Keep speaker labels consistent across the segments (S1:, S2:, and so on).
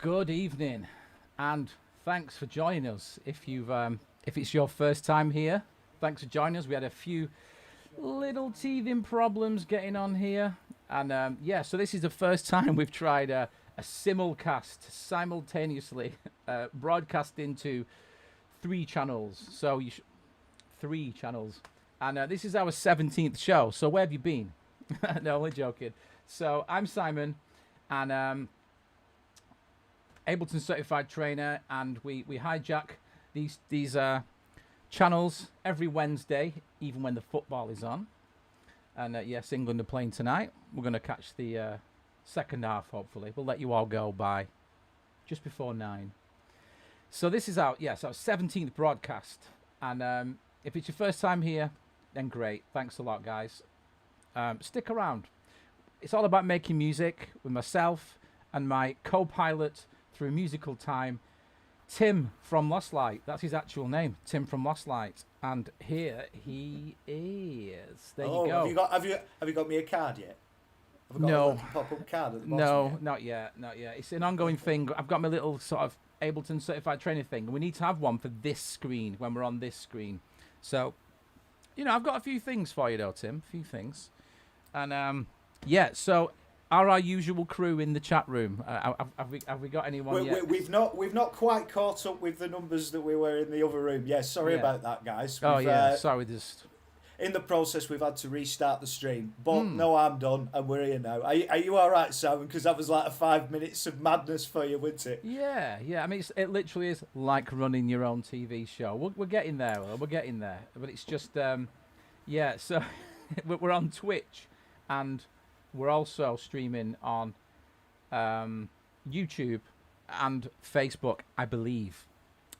S1: Good evening, and thanks for joining us. If it's your first time here, thanks for joining us. We had a few little teething problems getting on here, and yeah, so this is the first time we've tried a simulcast, simultaneously broadcast into three channels. So three channels, and this is our 17th show. So where have you been? No, only joking. So I'm Simon, and Ableton certified trainer, and we hijack these channels every Wednesday, even when the football is on. And yes, England are playing tonight. We're going to catch the second half, hopefully. We'll let you all go by just before 9. So this is our 17th broadcast, and if it's your first time here, then great. Thanks a lot, guys. Stick around. It's all about making music with myself and my co-pilot through musical time, Tim from Lostlight. That's his actual name, Tim from Lostlight. And here he is. There you go.
S2: Have you got me a card yet? Have I got
S1: No.
S2: a pop-up card at the bottom
S1: No,
S2: yet?
S1: not yet. It's an ongoing thing. I've got my little sort of Ableton certified trainer thing, and we need to have one for this screen when we're on this screen. So, I've got a few things for you though, Tim. A few things. And so are our usual crew in the chat room? Have we got anyone yet?
S2: We've not quite caught up with the numbers that we were in the other room. Yeah, sorry about that, guys.
S1: Sorry.
S2: in the process, we've had to restart the stream. But no, I'm done, and we're here now. Are you all right, Simon? Because that was like 5 minutes of madness for you, wasn't it?
S1: Yeah. I mean, it literally is like running your own TV show. We're getting there. We're getting there. But it's just, yeah. So we're on Twitch, and we're also streaming on YouTube and Facebook, I believe.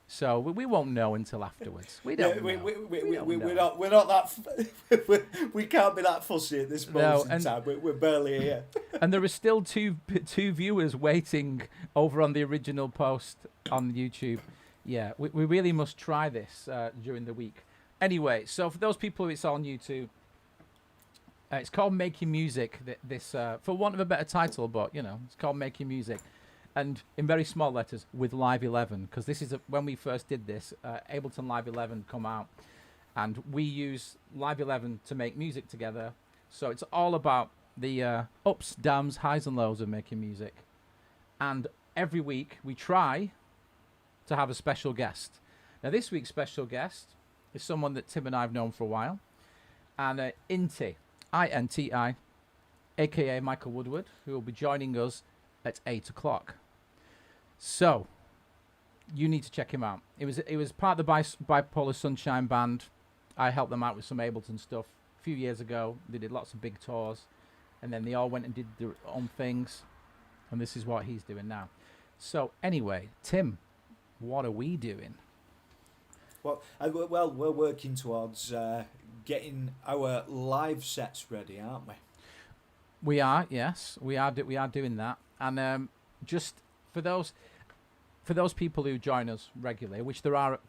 S1: So we won't know until afterwards. We don't know.
S2: We're not that. We can't be that fussy at this moment in time. We're barely here.
S1: And there are still two viewers waiting over on the original post on YouTube. Yeah, we really must try this during the week. Anyway, so for those people who it's on YouTube, it's called Making Music. This, for want of a better title, but it's called Making Music. And in very small letters with Live 11, because this is when we first did this, Ableton Live 11 come out, and we use Live 11 to make music together. So it's all about the ups, downs, highs and lows of making music. And every week we try to have a special guest. Now this week's special guest is someone that Tim and I have known for a while, and Inti, I-N-T-I, aka Michael Woodward, who will be joining us at 8 o'clock. So, you need to check him out. It was part of the Bipolar Sunshine Band. I helped them out with some Ableton stuff a few years ago. They did lots of big tours, and then they all went and did their own things, and this is what he's doing now. So, anyway, Tim, what are we doing?
S2: Well, we're working towards getting our live sets ready, aren't we?
S1: We are, yes, we are doing that, and just for those people who join us regularly, which there are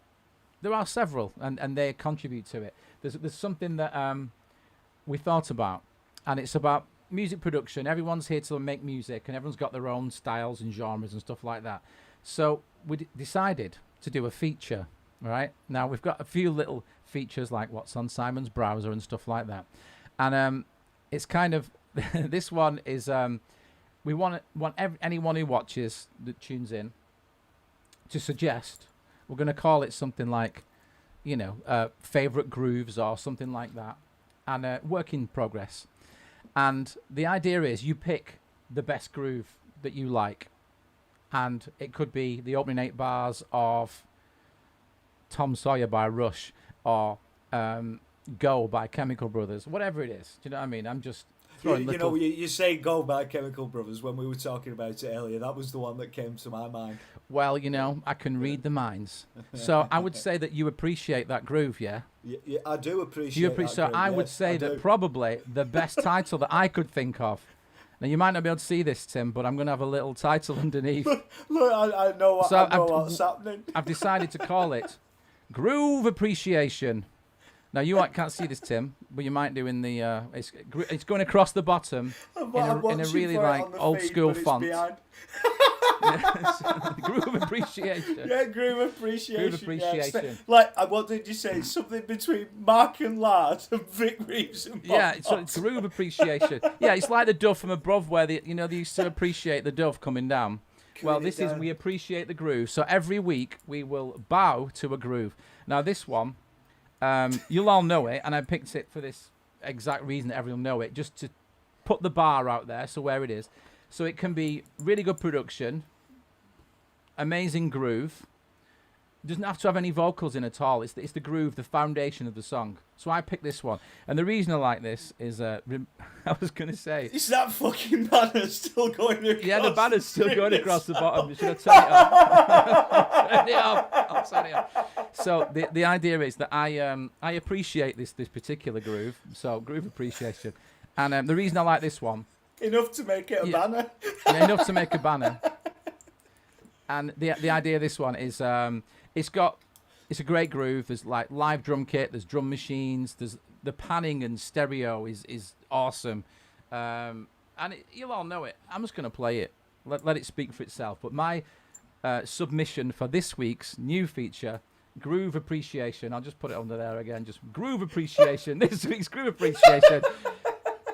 S1: several, and they contribute to it. There's something that we thought about, and it's about music production. Everyone's here to make music, and everyone's got their own styles and genres and stuff like that. So we decided to do a feature. Right now, we've got a few little features like what's on Simon's browser and stuff like that, and it's kind of this one is we want anyone who watches that tunes in to suggest. We're going to call it something like, favorite grooves or something like that, and work in progress. And the idea is you pick the best groove that you like, and it could be the opening 8 bars of Tom Sawyer by Rush, or Go by Chemical Brothers, whatever it is. Do you know what I mean? I'm just throwing
S2: you say Go by Chemical Brothers. When we were talking about it earlier, that was the one that came to my mind.
S1: Well, I can read the minds. So I would say that you appreciate that groove, yeah?
S2: Yeah, I do appreciate that
S1: So
S2: groove,
S1: I would say that probably the best title that I could think of. Now, you might not be able to see this, Tim, but I'm going to have a little title underneath.
S2: Look, I know what's happening.
S1: I've decided to call it Groove Appreciation. Now, you can't see this, Tim, but you might do in the... it's going across the bottom in a really, old-school font. Groove Appreciation.
S2: Yeah, Groove Appreciation.
S1: Groove Appreciation.
S2: Yeah, what did you say? Something between Mark and Lard and Vic Reeves and Bob.
S1: Yeah, so it's Groove Appreciation. Yeah, it's like the dove from above where, they used to appreciate the dove coming down. Well, this is we appreciate the groove. So every week we will bow to a groove. Now, this one... you'll all know it, and I picked it for this exact reason that everyone will know it, just to put the bar out there, so where it is. So it can be really good production, amazing groove. It doesn't have to have any vocals in at all. It's the groove, the foundation of the song. So I picked this one. And the reason I like this is, I was going to say...
S2: Is that fucking banner still going across?
S1: Yeah, the banner's still going across the bottom. Should I turn it off? Turn it off. I'll turn it off. So the idea is that I appreciate this particular groove. So groove appreciation. And the reason I like this one...
S2: Enough to make it a banner.
S1: Yeah, enough to make a banner. And the idea of this one is... It's a great groove. There's like live drum kit. There's drum machines. There's the panning and stereo is awesome, and you'll all know it. I'm just going to play it. Let it speak for itself. But my submission for this week's new feature, Groove Appreciation. I'll just put it under there again. Just Groove Appreciation. This week's Groove Appreciation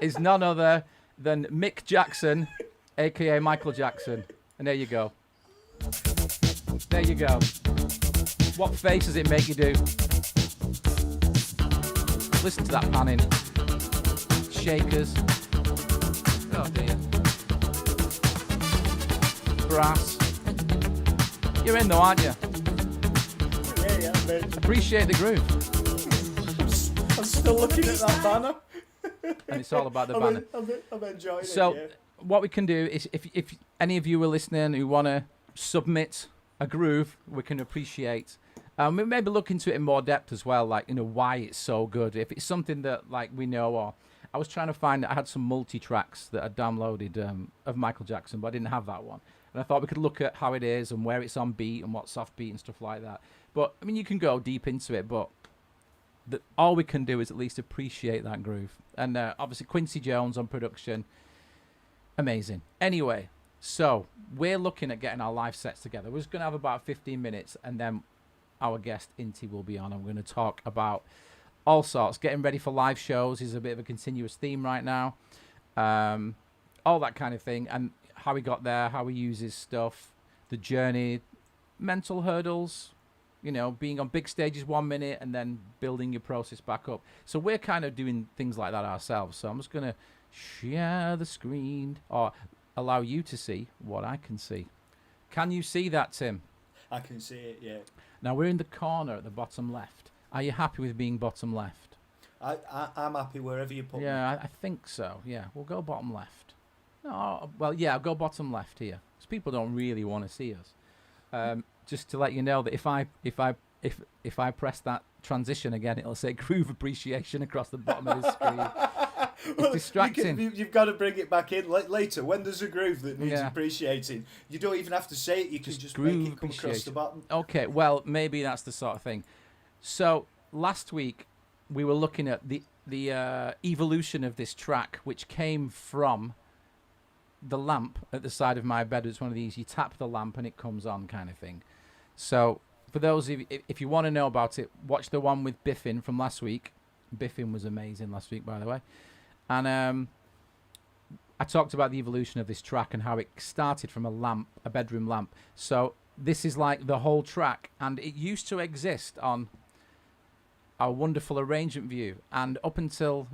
S1: is none other than Mick Jackson, aka Michael Jackson. And there you go. There you go. What face does it make you do? Listen to that panning. Shakers. Oh dear. Brass. You're in though, aren't you?
S2: Yeah, mate.
S1: Appreciate the groove.
S2: I'm still looking at that banner.
S1: And it's all about the banner.
S2: I'm enjoying it.
S1: So
S2: Yeah.
S1: what we can do is, if any of you are listening who want to submit a groove, we can appreciate. We maybe look into it in more depth as well, like, why it's so good. If it's something that, like, we know, or I was trying to find, I had some multi-tracks that I downloaded of Michael Jackson, but I didn't have that one. And I thought we could look at how it is and where it's on beat and what's off beat and stuff like that. But, I mean, you can go deep into it, but all we can do is at least appreciate that groove. And obviously Quincy Jones on production, amazing. Anyway, so we're looking at getting our live sets together. We're just going to have about 15 minutes, and then our guest Inti will be on, and we're going to talk about all sorts. Getting ready for live shows is a bit of a continuous theme right now. All that kind of thing, and how he got there, how he uses stuff, the journey, mental hurdles, being on big stages 1 minute and then building your process back up. So we're kind of doing things like that ourselves. So I'm just going to share the screen, or allow you to see what I can see. Can you see that, Tim?
S2: I can see it, yeah.
S1: Now we're in the corner at the bottom left. Are you happy with being bottom left?
S2: I'm happy wherever you put me.
S1: Yeah, I think so. Yeah, we'll go bottom left. No, well, yeah, I'll go bottom left here, because people don't really want to see us. Just to let you know that if I press that transition again, it'll say groove appreciation across the bottom of the screen. It's distracting.
S2: You've got to bring it back in later. When there's a groove that needs
S1: Yeah.
S2: appreciating, you don't even have to say it. You can just
S1: groove
S2: make it come across the
S1: appreciation.
S2: bottom.
S1: Okay, well, maybe that's the sort of thing. So last week we were looking at the evolution of this track, which came from the lamp at the side of my bed. It's one of these, you tap the lamp and it comes on kind of thing. So for those of you, if you want to know about it, watch the one with Biffin from last week. Biffin was amazing last week, by the way. And I talked about the evolution of this track and how it started from a bedroom lamp. So this is like the whole track, and it used to exist on our wonderful arrangement view, and up until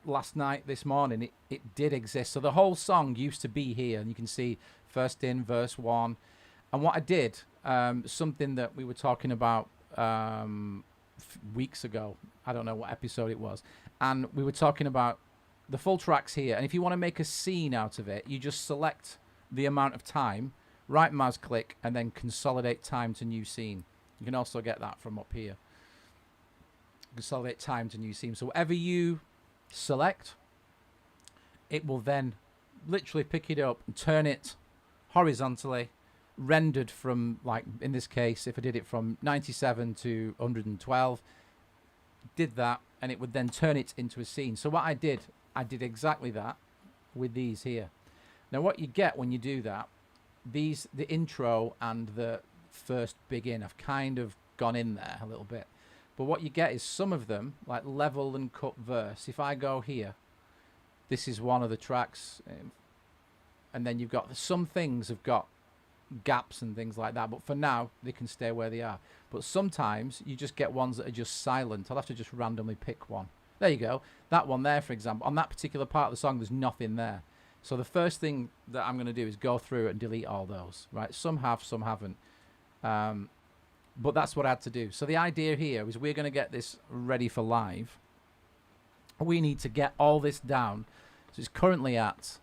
S1: last night, this morning, it did exist. So the whole song used to be here, and you can see first in, verse 1. And what I did, something that we were talking about weeks ago, I don't know what episode it was, and we were talking about the full tracks here. And if you want to make a scene out of it, you just select the amount of time, right mouse click, and then consolidate time to new scene. You can also get that from up here. Consolidate time to new scene. So whatever you select, it will then literally pick it up and turn it horizontally, rendered from, like in this case, if I did it from 97 to 112, did that, and it would then turn it into a scene. So what I did exactly that with these here. Now what you get when you do that, the intro and the first begin have kind of gone in there a little bit. But what you get is some of them, like level and cut verse. If I go here, this is one of the tracks. And then you've got, some things have got gaps and things like that. But for now, they can stay where they are. But sometimes you just get ones that are just silent. I'll have to just randomly pick one. There you go. That one there, for example. On that particular part of the song, there's nothing there. So the first thing that I'm going to do is go through and delete all those. Right? Some have, some haven't. But that's what I had to do. So the idea here is we're going to get this ready for live. We need to get all this down. So it's currently at...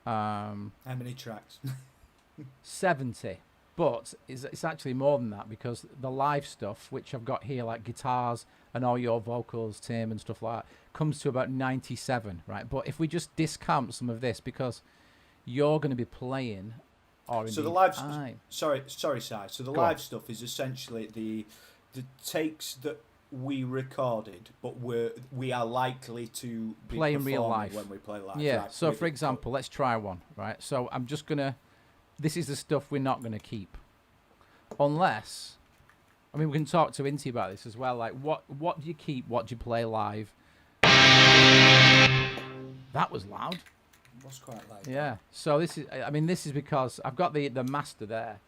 S2: how many tracks?
S1: 70. But it's actually more than that, because the live stuff, which I've got here, like guitars and all your vocals, Tim, and stuff like that, comes to about 97, right? But if we just discount some of this, because you're going to be playing...
S2: So the live, sorry, Si. So the live stuff is essentially the takes that we recorded, but we are likely to be
S1: play in real life
S2: when we play live.
S1: Yeah.
S2: Right?
S1: So for example, let's try one. Right. So I'm just gonna. This is the stuff we're not gonna keep, unless. I mean, we can talk to Inti about this as well. Like, what do you keep? What do you play live? That was loud.
S2: Was quite loud.
S1: Yeah. So this is. I mean, this is because I've got the master there,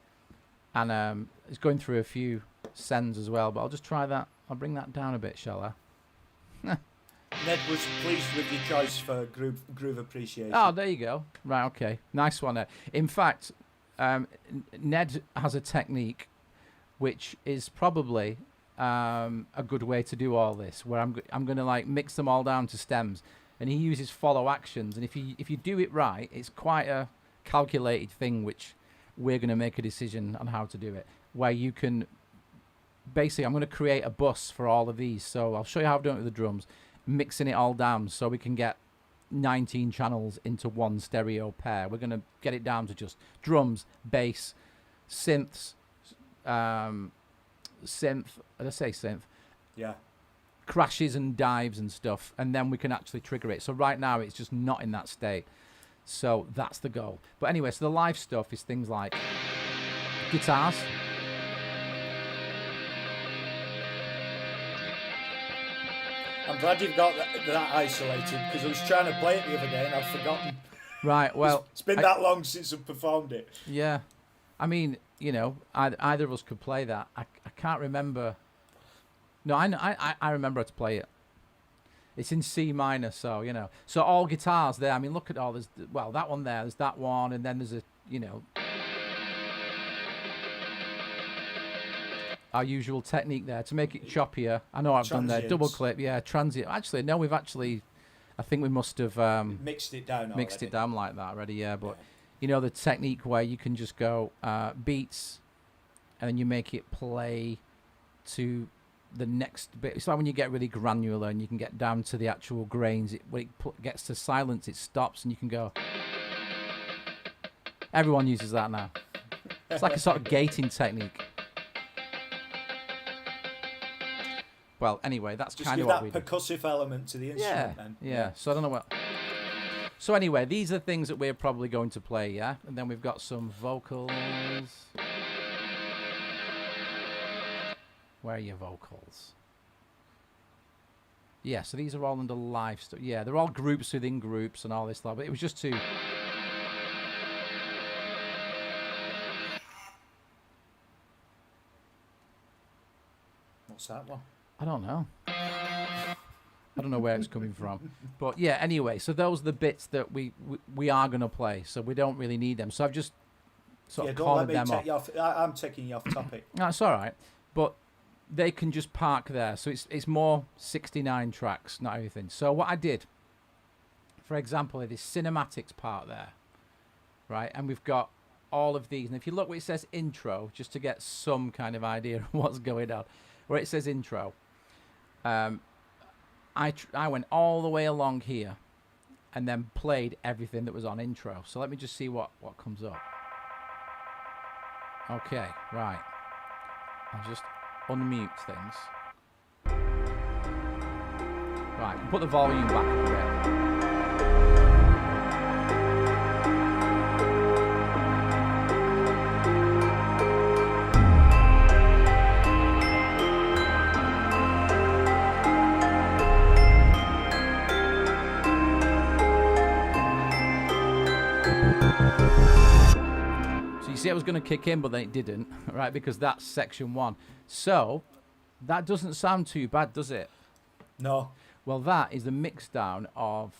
S1: and it's going through a few sends as well. But I'll just try that. I'll bring that down a bit, shall I?
S2: Ned was pleased with your choice for groove appreciation.
S1: Oh, there you go. Right, okay. Nice one there. In fact, Ned has a technique which is probably a good way to do all this, where I'm going to like mix them all down to stems, and he uses follow actions, and if you do it right, it's quite a calculated thing, which we're going to make a decision on how to do it, where you can basically, I'm going to create a bus for all of these, so I'll show you how I've done it with the drums, mixing it all down so we can get 19 channels into one stereo pair. We're going to get it down to just drums, bass, synths, synth, did I say synth?
S2: Yeah.
S1: Crashes and dives and stuff, and then we can actually trigger it. So right now it's just not in that state. So that's the goal. But anyway, so the live stuff is things like guitars.
S2: I'm glad you've got that isolated, because I was trying to play it the other day and I've forgotten.
S1: Right, well...
S2: It's been that long since I've performed it.
S1: Yeah. I mean, you know, either of us could play that. I can't remember... No, I remember how to play it. It's in C minor, so, you know. So all guitars there, I mean, look at all... There's, well, that one there, there's that one, and then there's a, you know... Our usual technique there to make it choppier. I know I've done there. Double clip, yeah, transient. Actually, no, we've actually... I think we must have...
S2: mixed it down already.
S1: Mixed it down like that already, yeah. But, you know, the technique where you can just go beats, and then you make it play to the next bit. It's like when you get really granular and you can get down to the actual grains. When it gets to silence, it stops, and you can go... Everyone uses that now. It's like a sort of gating technique. Well, anyway, that's kind of what we do.
S2: Just give that percussive element to the instrument, then.
S1: Yeah. So I don't know what... So anyway, these are things that we're probably going to play, yeah? And then we've got some vocals. Where are your vocals? Yeah, so these are all under live stuff. Yeah, they're all groups within groups and all this stuff. But it was just to...
S2: What's that one?
S1: I don't know. I don't know where it's coming from. But yeah, anyway, so those are the bits that we are going to play. So we don't really need them. So I've just sort of cornered them off.
S2: I'm taking you off topic.
S1: That's all right. But they can just park there. So it's more 69 tracks, not everything. So what I did, for example, this cinematics part there, right? And we've got all of these. And if you look where it says intro, just to get some kind of idea of what's going on, where it says intro, I went all the way along here and then played everything that was on intro. So let me just see what comes up. Okay, right. I'll just unmute things. Right, put the volume back a bit. See, I was going to kick in, but then it didn't, right? Because that's section 1. So that doesn't sound too bad, does it?
S2: No.
S1: Well, that is the mix down of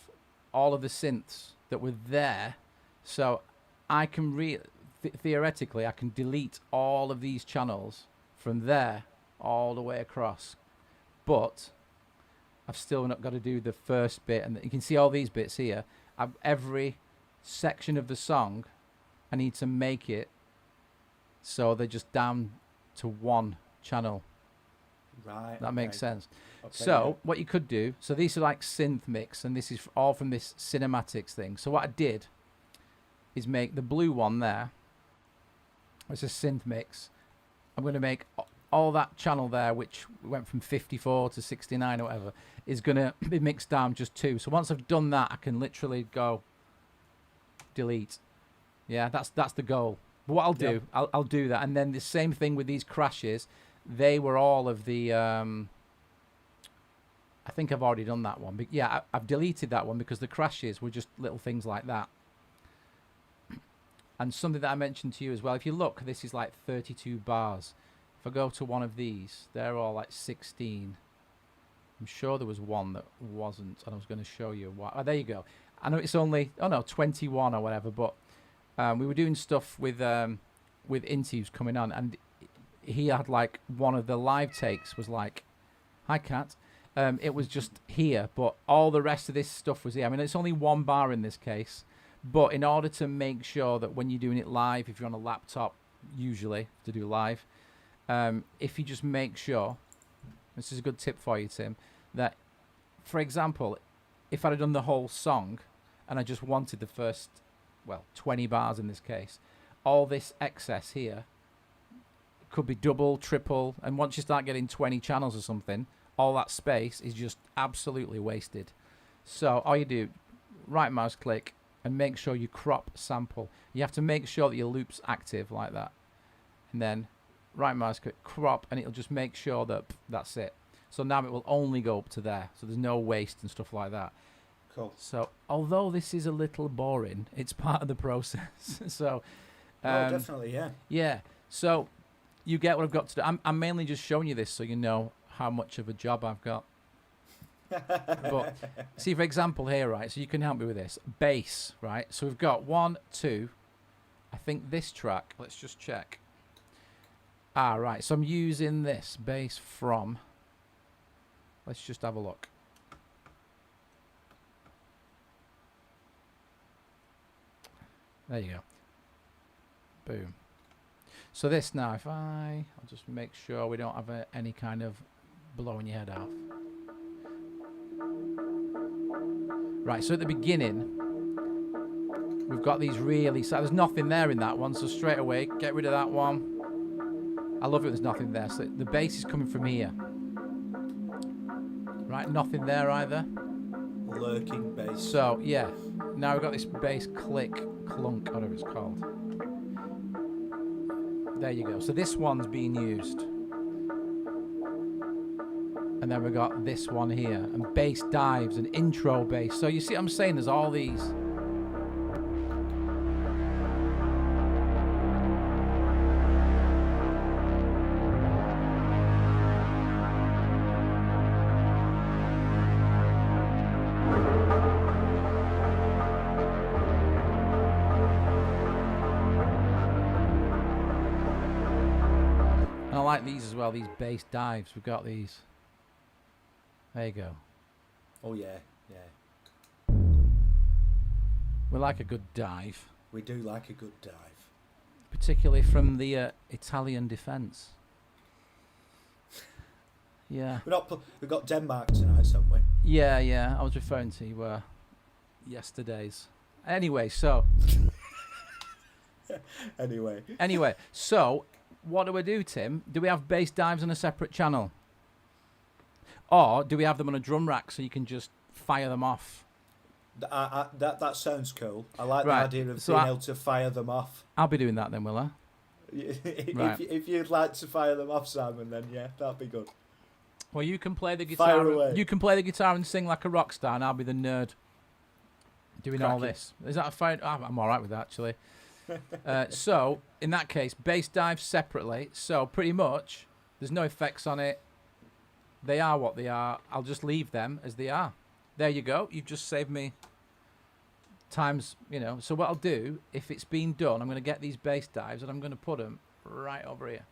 S1: all of the synths that were there. So I can theoretically, I can delete all of these channels from there all the way across. But I've still not got to do the first bit. And you can see all these bits here. Every section of the song, I need to make it so they're just down to one channel.
S2: Right.
S1: That makes sense.
S2: Okay,
S1: so what you could do, so these are like synth mix, and this is all from this cinematics thing. So what I did is make the blue one there. It's a synth mix. I'm going to make all that channel there, which went from 54 to 69 or whatever, is going to be mixed down just 2. So once I've done that, I can literally go delete. Yeah, that's the goal. But what I'll do, I'll do that. And then the same thing with these crashes. They were all of the... I think I've already done that one. But yeah, I've deleted that one because the crashes were just little things like that. And something that I mentioned to you as well. If you look, this is like 32 bars. If I go to one of these, they're all like 16. I'm sure there was one that wasn't, and I was going to show you why. Oh, there you go. I know it's only 21 or whatever, but we were doing stuff with Inti who's coming on, and he had like one of the live takes was like, "Hi, Cat." It was just here, but all the rest of this stuff was here. I mean, it's only one bar in this case, but in order to make sure that when you're doing it live, if you're on a laptop, usually to do live, if you just make sure, this is a good tip for you, Tim, that, for example, if I'd have done the whole song and I just wanted the first, 20 bars in this case, all this excess here could be double, triple, and once you start getting 20 channels or something, all that space is just absolutely wasted. So all you do, right mouse click, and make sure you crop sample. You have to make sure that your loop's active like that. And then right mouse click, crop, and it'll just make sure that that's it. So now it will only go up to there. So there's no waste and stuff like that.
S2: Cool.
S1: So although this is a little boring, it's part of the process. So
S2: definitely, yeah.
S1: Yeah. So you get what I've got to do. I'm mainly just showing you this so you know how much of a job I've got. But see, for example here, right, so you can help me with this. Bass, right? So we've got 1, 2, I think this track, let's just check. Right, so I'm using this bass from, let's just have a look. There you go. Boom. So this now, if I'll just make sure we don't have any kind of blowing your head off. Right, so at the beginning, we've got these really, so there's nothing there in that one, so straight away, get rid of that one. I love it, there's nothing there, so the bass is coming from here. Right, nothing there either.
S2: Lurking bass.
S1: So, yeah, now we've got this bass click, clunk, whatever it's called. There you go, so this one's being used. And then we got this one here, and bass dives, and intro bass. So you see what I'm saying? There's all these. And I like these as well, these bass dives. We've got these. There you go.
S2: Oh, yeah, yeah.
S1: We like a good dive.
S2: We do like a good dive.
S1: Particularly from the Italian defence. Yeah.
S2: We've got Denmark tonight, haven't we?
S1: Yeah. I was referring to yesterday's. Anyway, so... Anyway, so what do we do, Tim? Do we have bass dives on a separate channel? Or do we have them on a drum rack so you can just fire them off?
S2: That sounds cool. I like the idea of being able to fire them off.
S1: I'll be doing that then, will I?
S2: If you'd like to fire them off, Simon, then yeah, that'd be good.
S1: Well, you can play the guitar.
S2: Fire away.
S1: You can play the guitar and sing like a rock star, and I'll be the nerd doing all this. Is that a fine? I'm all right with that, actually. So in that case, bass dive separately. So pretty much, there's no effects on it. They are what they are. I'll just leave them as they are. There you go. You've just saved me times, So what I'll do, if it's been done, I'm going to get these bass dives and I'm going to put them right over here.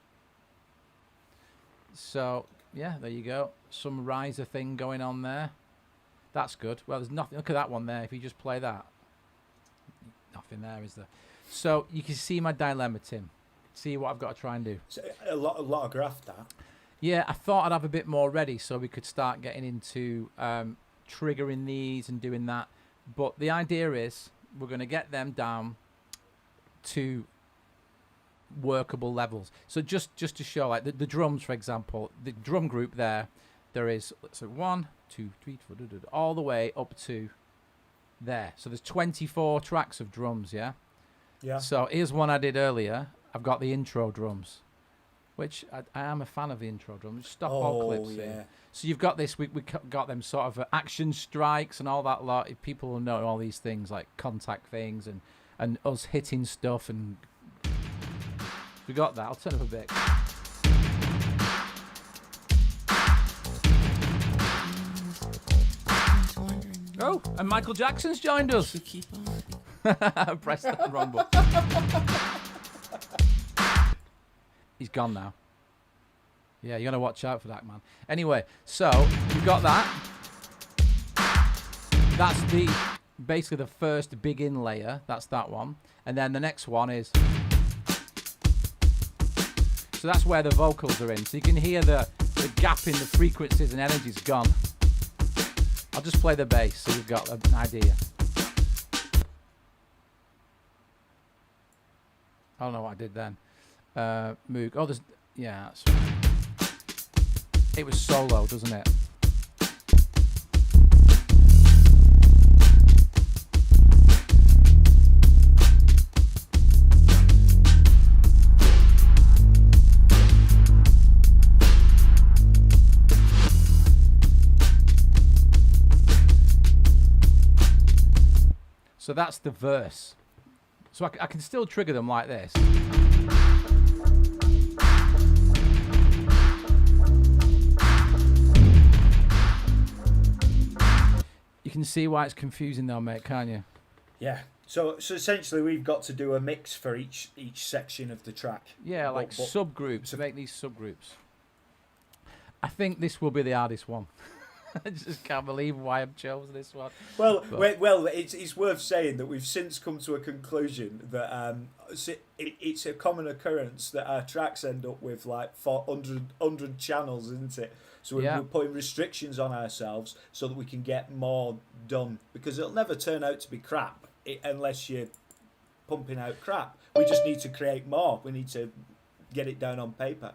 S1: So, yeah, there you go. Some riser thing going on there. That's good. Well, there's nothing. Look at that one there. If you just play that. Nothing there, is there? So, you can see my dilemma, Tim. See what I've got to try and do.
S2: It's a lot of graph, that.
S1: Yeah, I thought I'd have a bit more ready so we could start getting into triggering these and doing that. But the idea is we're going to get them down to workable levels. So just to show, like the drums, for example, the drum group there is, so 1, 2, 3, 4, all the way up to there. So there's 24 tracks of drums, yeah?
S2: Yeah.
S1: So here's one I did earlier. I've got the intro drums, which I am a fan of the intro drums. Stop all clips here. So you've got this, we got them sort of action strikes and all that lot. People will know all these things like contact things and us hitting stuff, and we got that. I'll turn up a bit. Oh, and Michael Jackson's joined us.
S3: You keep on.
S1: Press that wrong button. He's gone now. Yeah, you got to watch out for that, man. Anyway, so you've got that. That's basically the first big in layer. That's that one. And then the next one is... So that's where the vocals are in. So you can hear the gap in the frequencies and energy's gone. I'll just play the bass so you've got an idea. I don't know what I did then. Moog. Oh, there's... Yeah, that's... It was solo, doesn't it? So that's the verse. So I can still trigger them like this. You can see why it's confusing though, mate, can't you?
S2: Yeah. So essentially we've got to do a mix for each section of the track.
S1: Yeah, like subgroups, to make these subgroups. I think this will be the hardest one. I just can't believe why I've chosen this one.
S2: Well, it's worth saying that we've since come to a conclusion that it's a common occurrence that our tracks end up with like 400 channels, isn't it? So we're putting restrictions on ourselves so that we can get more done, because it'll never turn out to be crap unless you're pumping out crap. We just need to create more. We need to get it down on paper.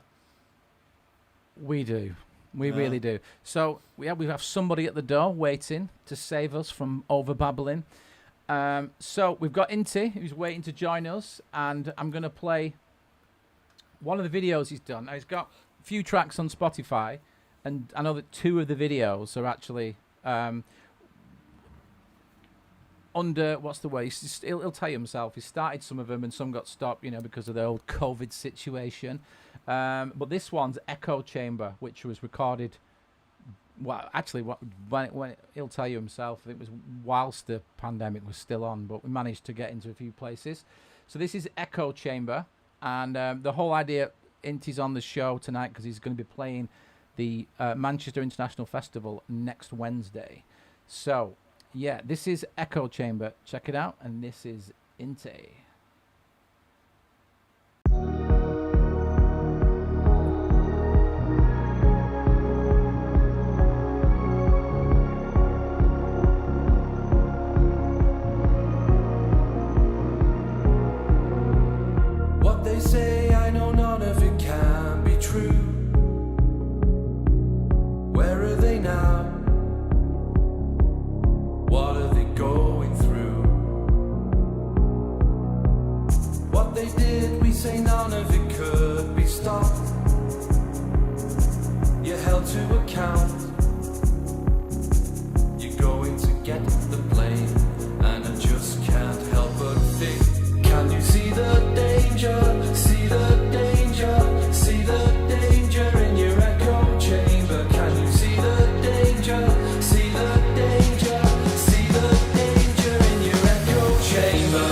S1: We do. We really do. So we have somebody at the door waiting to save us from over babbling. So we've got Inti, who's waiting to join us, and I'm going to play one of the videos he's done. Now, he's got a few tracks on Spotify, and I know that 2 of the videos are actually under, what's the way? He'll tell you himself. He started some of them, and some got stopped, because of the old COVID situation. But this one's Echo Chamber, which was recorded. Well, actually, when he'll tell you himself, it was whilst the pandemic was still on, but we managed to get into a few places. So this is Echo Chamber, and the whole idea, Inti's on the show tonight because he's going to be playing the Manchester International Festival next Wednesday. So yeah, this is Echo Chamber. Check it out, and this is Inti.
S4: Say I know none of it can be true. Where are they now? What are they going through? What they did, we say none of it could be stopped. You're held to account. You're going to get the blame, and I just can't help but think. Can you see the danger? See the danger, see the danger in your echo chamber. Can you see the danger? See the danger, see the danger in your echo chamber.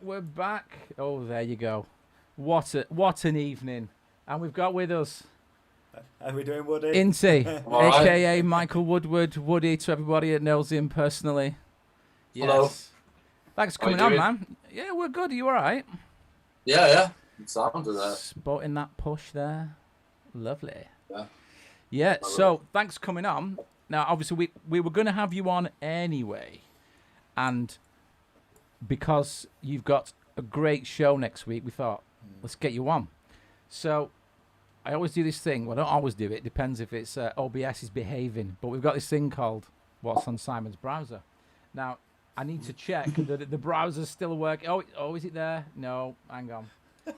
S1: We're back. Oh, there you go. What an evening. And we've got with us
S2: How are we doing, Woody?
S1: Inti,
S3: all right.
S1: aka Michael Woodward, Woody to everybody that knows him personally. Yes.
S3: Hello.
S1: Thanks for
S3: How you
S1: coming on,
S3: doing?
S1: man. Yeah, we're good. Are you all right?
S3: Yeah. It sounded there.
S1: Spotting that push there. Lovely.
S3: Yeah.
S1: Yeah,
S3: I
S1: so thanks for coming on. Now, obviously, we were going to have you on anyway. And because you've got a great show next week, we thought, let's get you on. So I always do this thing. Well, I don't always do it. It depends if it's OBS is behaving. But we've got this thing called What's on Simon's Browser. Now, I need to check that the browser's still working. Oh, is it there? No, hang on.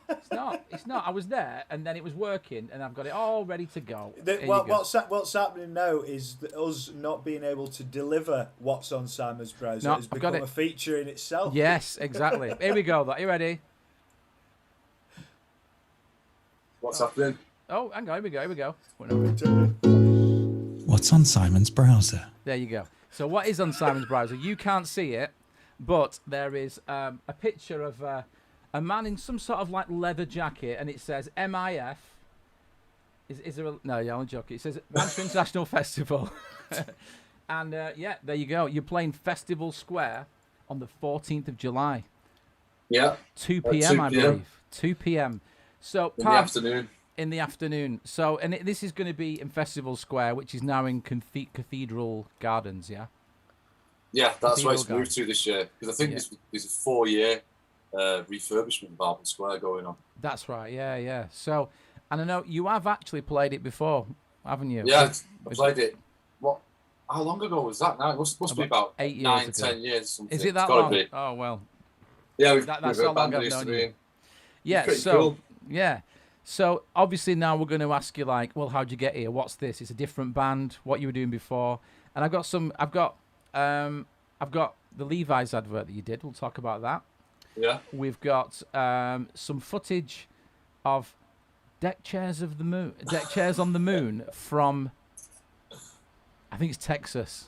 S1: It's not. I was there, and then it was working, and I've got it all ready to go. Here you go.
S2: What's happening now is that us not being able to deliver what's on Simon's browser
S1: No,
S2: has
S1: I've got
S2: become
S1: it.
S2: a feature in itself.
S1: Yes, exactly. Here we go. Are you ready?
S3: What's happening?
S1: Oh, hang on. Here we go.
S5: What's on Simon's browser?
S1: There you go. So what is on Simon's browser? You can't see it, but there is a picture of a man in some sort of like leather jacket, and it says MIF. Is there a... No, yeah, I'm joking. It says Manchester International Festival. And yeah, there you go. You're playing Festival Square on the 14th of July.
S3: Yeah.
S1: 2
S3: At
S1: p.m.,
S3: 2
S1: I
S3: p.m.
S1: believe. 2 p.m. So
S3: In the afternoon.
S1: in the afternoon. So, and this is going to be in Festival Square, which is now in Cathedral Gardens, yeah?
S3: Yeah, that's where it's
S1: Cathedral
S3: moved to this year. Because I think
S1: Yeah.
S3: there's a 4-year refurbishment of Ableton Square going on.
S1: That's right, yeah. So, and I know you have actually played it before, haven't you?
S3: Yeah, I played it. How long ago was that now? It must be about
S1: 8 years
S3: 9,
S1: ago.
S3: 10 years or something.
S1: Is it that
S3: It's gotta
S1: long?
S3: be.
S1: Oh, well.
S3: Yeah, we've
S1: That's how long
S3: abandoned
S1: I've known
S3: history.
S1: you. Yeah,
S3: pretty
S1: so,
S3: cool.
S1: yeah. So, obviously now we're going to ask you, like, well, how'd you get here? What's this? It's a different band, what you were doing before. And I've got the Levi's advert that you did. We'll talk about that.
S3: Yeah.
S1: We've got some footage of deck chairs on the moon from, I think it's Texas.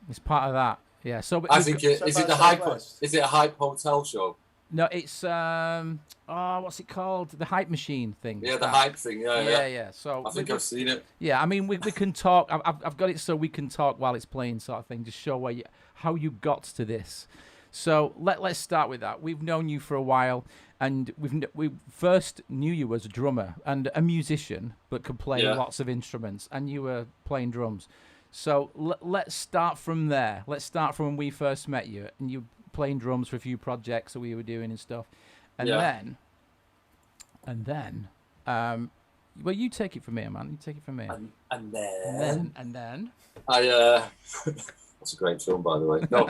S1: It's part of that. Yeah. So
S3: I think is it the hype?
S2: Southwest.
S3: Is it a hype hotel show?
S1: no, it's what's it called? The hype machine thing.
S3: Yeah, the hype thing. Yeah.
S1: So
S3: I think I've seen it.
S1: yeah, I mean we can talk. I've got it so we can talk while it's playing, sort of thing. Just show how you got to this. So let's start with that. We've known you for a while, and we first knew you as a drummer and a musician, but could play
S3: Yeah.
S1: lots of instruments, and you were playing drums. So let's start from there. Let's start from when we first met you, and you were playing drums for a few projects that we were doing and stuff, and
S3: Yeah.
S1: then, well, you take it from here, man. You take it from here.
S3: And then
S1: And then.
S3: that's a great film, by the way. No,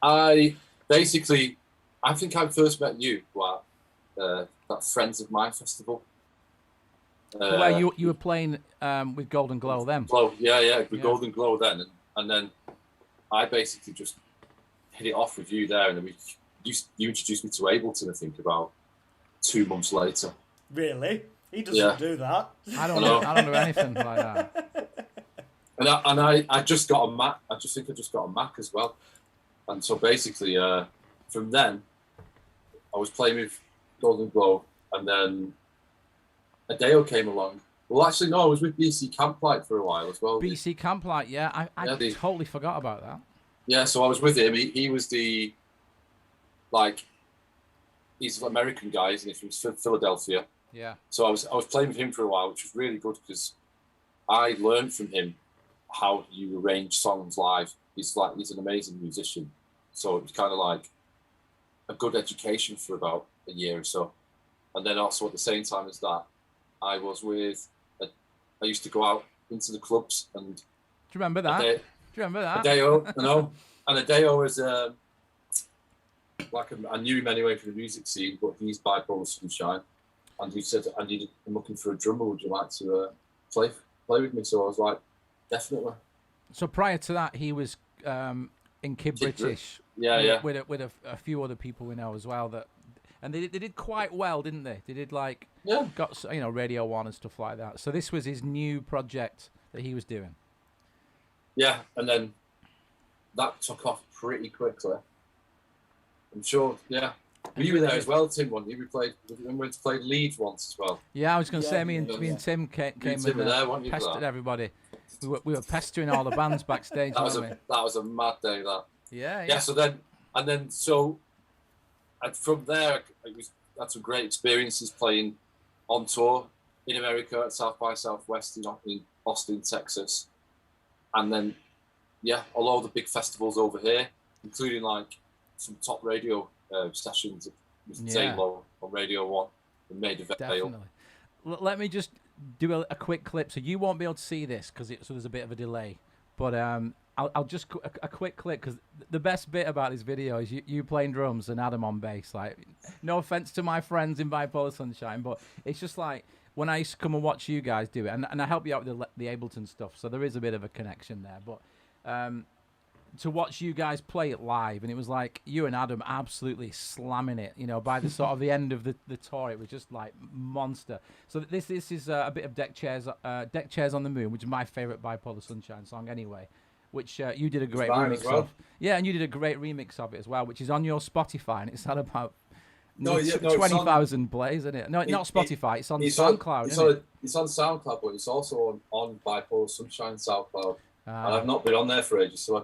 S3: I basically, I think I first met you at that Friends of Mine festival.
S1: Where you were playing with Golden Glow then.
S3: Glow, yeah, with
S1: Yeah.
S3: Golden Glow then, and then I basically just hit it off with you there, and then you introduced me to Ableton. I think about 2 months later.
S2: Really? He doesn't
S3: Yeah.
S2: do that.
S1: I don't
S3: know.
S1: know anything like that.
S3: And I just got a Mac. I just think I just got a Mac as well. And so basically, from then, I was playing with Golden Glow, and then Adeo came along. Well, actually, no, I was with BC Camplight for a while as well.
S1: BC Camplight, yeah. I
S3: Yeah,
S1: totally forgot about that.
S3: Yeah, so I was with him. He was the, like, he's an American guy, isn't he, from Philadelphia.
S1: Yeah.
S3: So I was playing with him for a while, which was really good because I learned from him how you arrange songs live. He's an amazing musician. So it was kind of like a good education for about a year or so. And then also at the same time as that, I used to go out into the clubs, and
S1: Do you remember that?
S3: Adeo,
S1: Do you remember that?
S3: Adeo, you know, and Adeo was I knew him anyway from the music scene, but he's bipolar sunshine, and he said, I'm looking for a drummer. Would you like to play with me? So I was like, definitely.
S1: So prior to that, he was in Kid British.
S3: Yeah.
S1: With a few other people we know as well and they did quite well, didn't they? They did got Radio 1 and stuff like that. So this was his new project that he was doing.
S3: Yeah, and then that took off pretty quickly. I'm sure. Yeah. You were there as well, Tim. One, we went to play Leeds once as well.
S1: Yeah, I was going to
S2: Yeah,
S1: say, me and Tim came
S3: Tim
S1: and
S3: were there, weren't you, for
S1: pestered
S3: that?
S1: everybody. We were pestering all the bands backstage.
S3: That
S1: weren't
S3: was a mad day. That.
S1: we? Yeah.
S3: Yeah. So then, and from there, had some great experiences playing on tour in America at South by Southwest in Austin, Texas, and then all the big festivals over here, including like some top radio sessions with Zalo on Radio 1 and Maida Vale.
S1: Definitely. Let me just do a quick clip, so you won't be able to see this because there's a bit of a delay. But I'll just a quick clip, because the best bit about this video is you playing drums and Adam on bass. Like, no offense to my friends in Bipolar Sunshine, but it's just like when I used to come and watch you guys do it, and I help you out with the Ableton stuff, so there is a bit of a connection there. But to watch you guys play it live, and it was like you and Adam absolutely slamming it, by the sort of the end of the tour, it was just like monster. So this is a bit of Deck Chairs on the Moon, which is my favorite Bipolar Sunshine song anyway, which you did a great remix of. Yeah, and you did a great remix of it as well, which is on your Spotify, and it's had about 20,000 plays, isn't it? No, not Spotify, it's on SoundCloud,
S3: It's on SoundCloud, but it's also on Bipolar Sunshine SoundCloud. And I've not been on there for ages, so I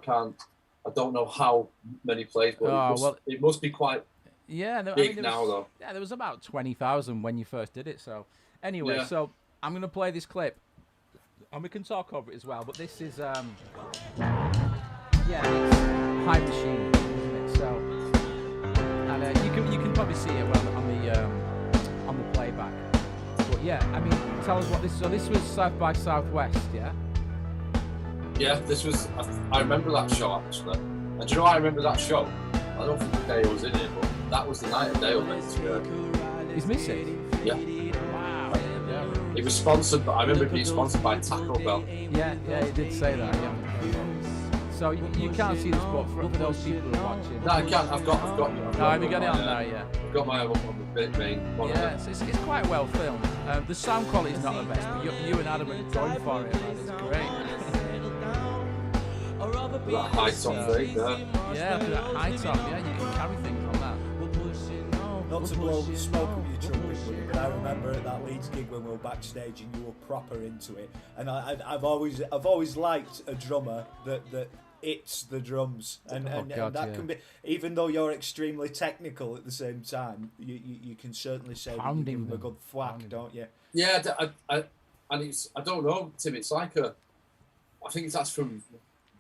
S3: don't know how many plays, but it must be quite big now, though.
S1: Yeah, there was about 20,000 when you first did it. So anyway, so I'm going to play this clip, and we can talk over it as well, but this is, it's High Machine, isn't it? So, and you can probably see it well on the playback. But yeah, I mean, tell us what this is. So this was South by Southwest, yeah?
S3: Yeah, this was. I remember that show actually. And do you know why I remember that show? I don't think Dale was in it, but that was the night of Dale went to.
S1: He's missing.
S3: Yeah.
S1: Wow. Yeah.
S3: It was sponsored, but I remember it being sponsored by Taco Bell.
S1: Yeah, he did say that. Yeah. So you can't see this, but for those people who are watching.
S3: No, I can't. I've got.
S1: Have you got it on there? Yeah.
S3: I've got my album on the main one.
S1: Yeah, it's quite well filmed. The sound quality is not the best, but you and Adam are going for it, man. It's great.
S3: That high top thing,
S1: yeah, that high top, yeah, you can carry things on that.
S2: Not to blow smoke up your trumpet, but I remember at that Leeds gig when we were backstage and you were proper into it. And I've always liked a drummer that it's the drums, and that can be, even though you're extremely technical at the same time, you can certainly say that you give them a good thwack, don't you?
S3: Yeah, and it's, I don't know, Tim. It's like I think that's from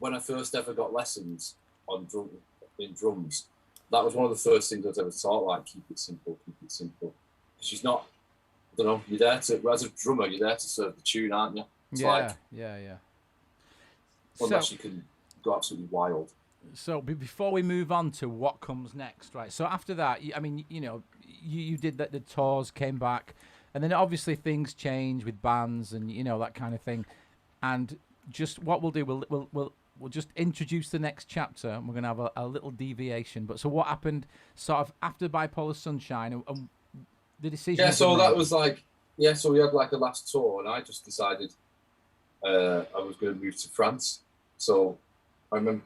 S3: when I first ever got lessons in drums. That was one of the first things I was ever taught, like keep it simple. Because she's not, I don't know, you're there to, as a drummer, you're there to serve the tune, aren't you? It's
S1: yeah.
S3: Unless you can go absolutely wild.
S1: So before we move on to what comes next, right? So after that, I mean, you did the tours, came back, and then obviously things change with bands and that kind of thing. And just what we'll do, we'll just introduce the next chapter, and we're gonna have a little deviation. But so what happened, sort of after Bipolar Sunshine, and the decision?
S3: Yeah, so that was like, so we had like a last tour, and I just decided I was going to move to France. So I remember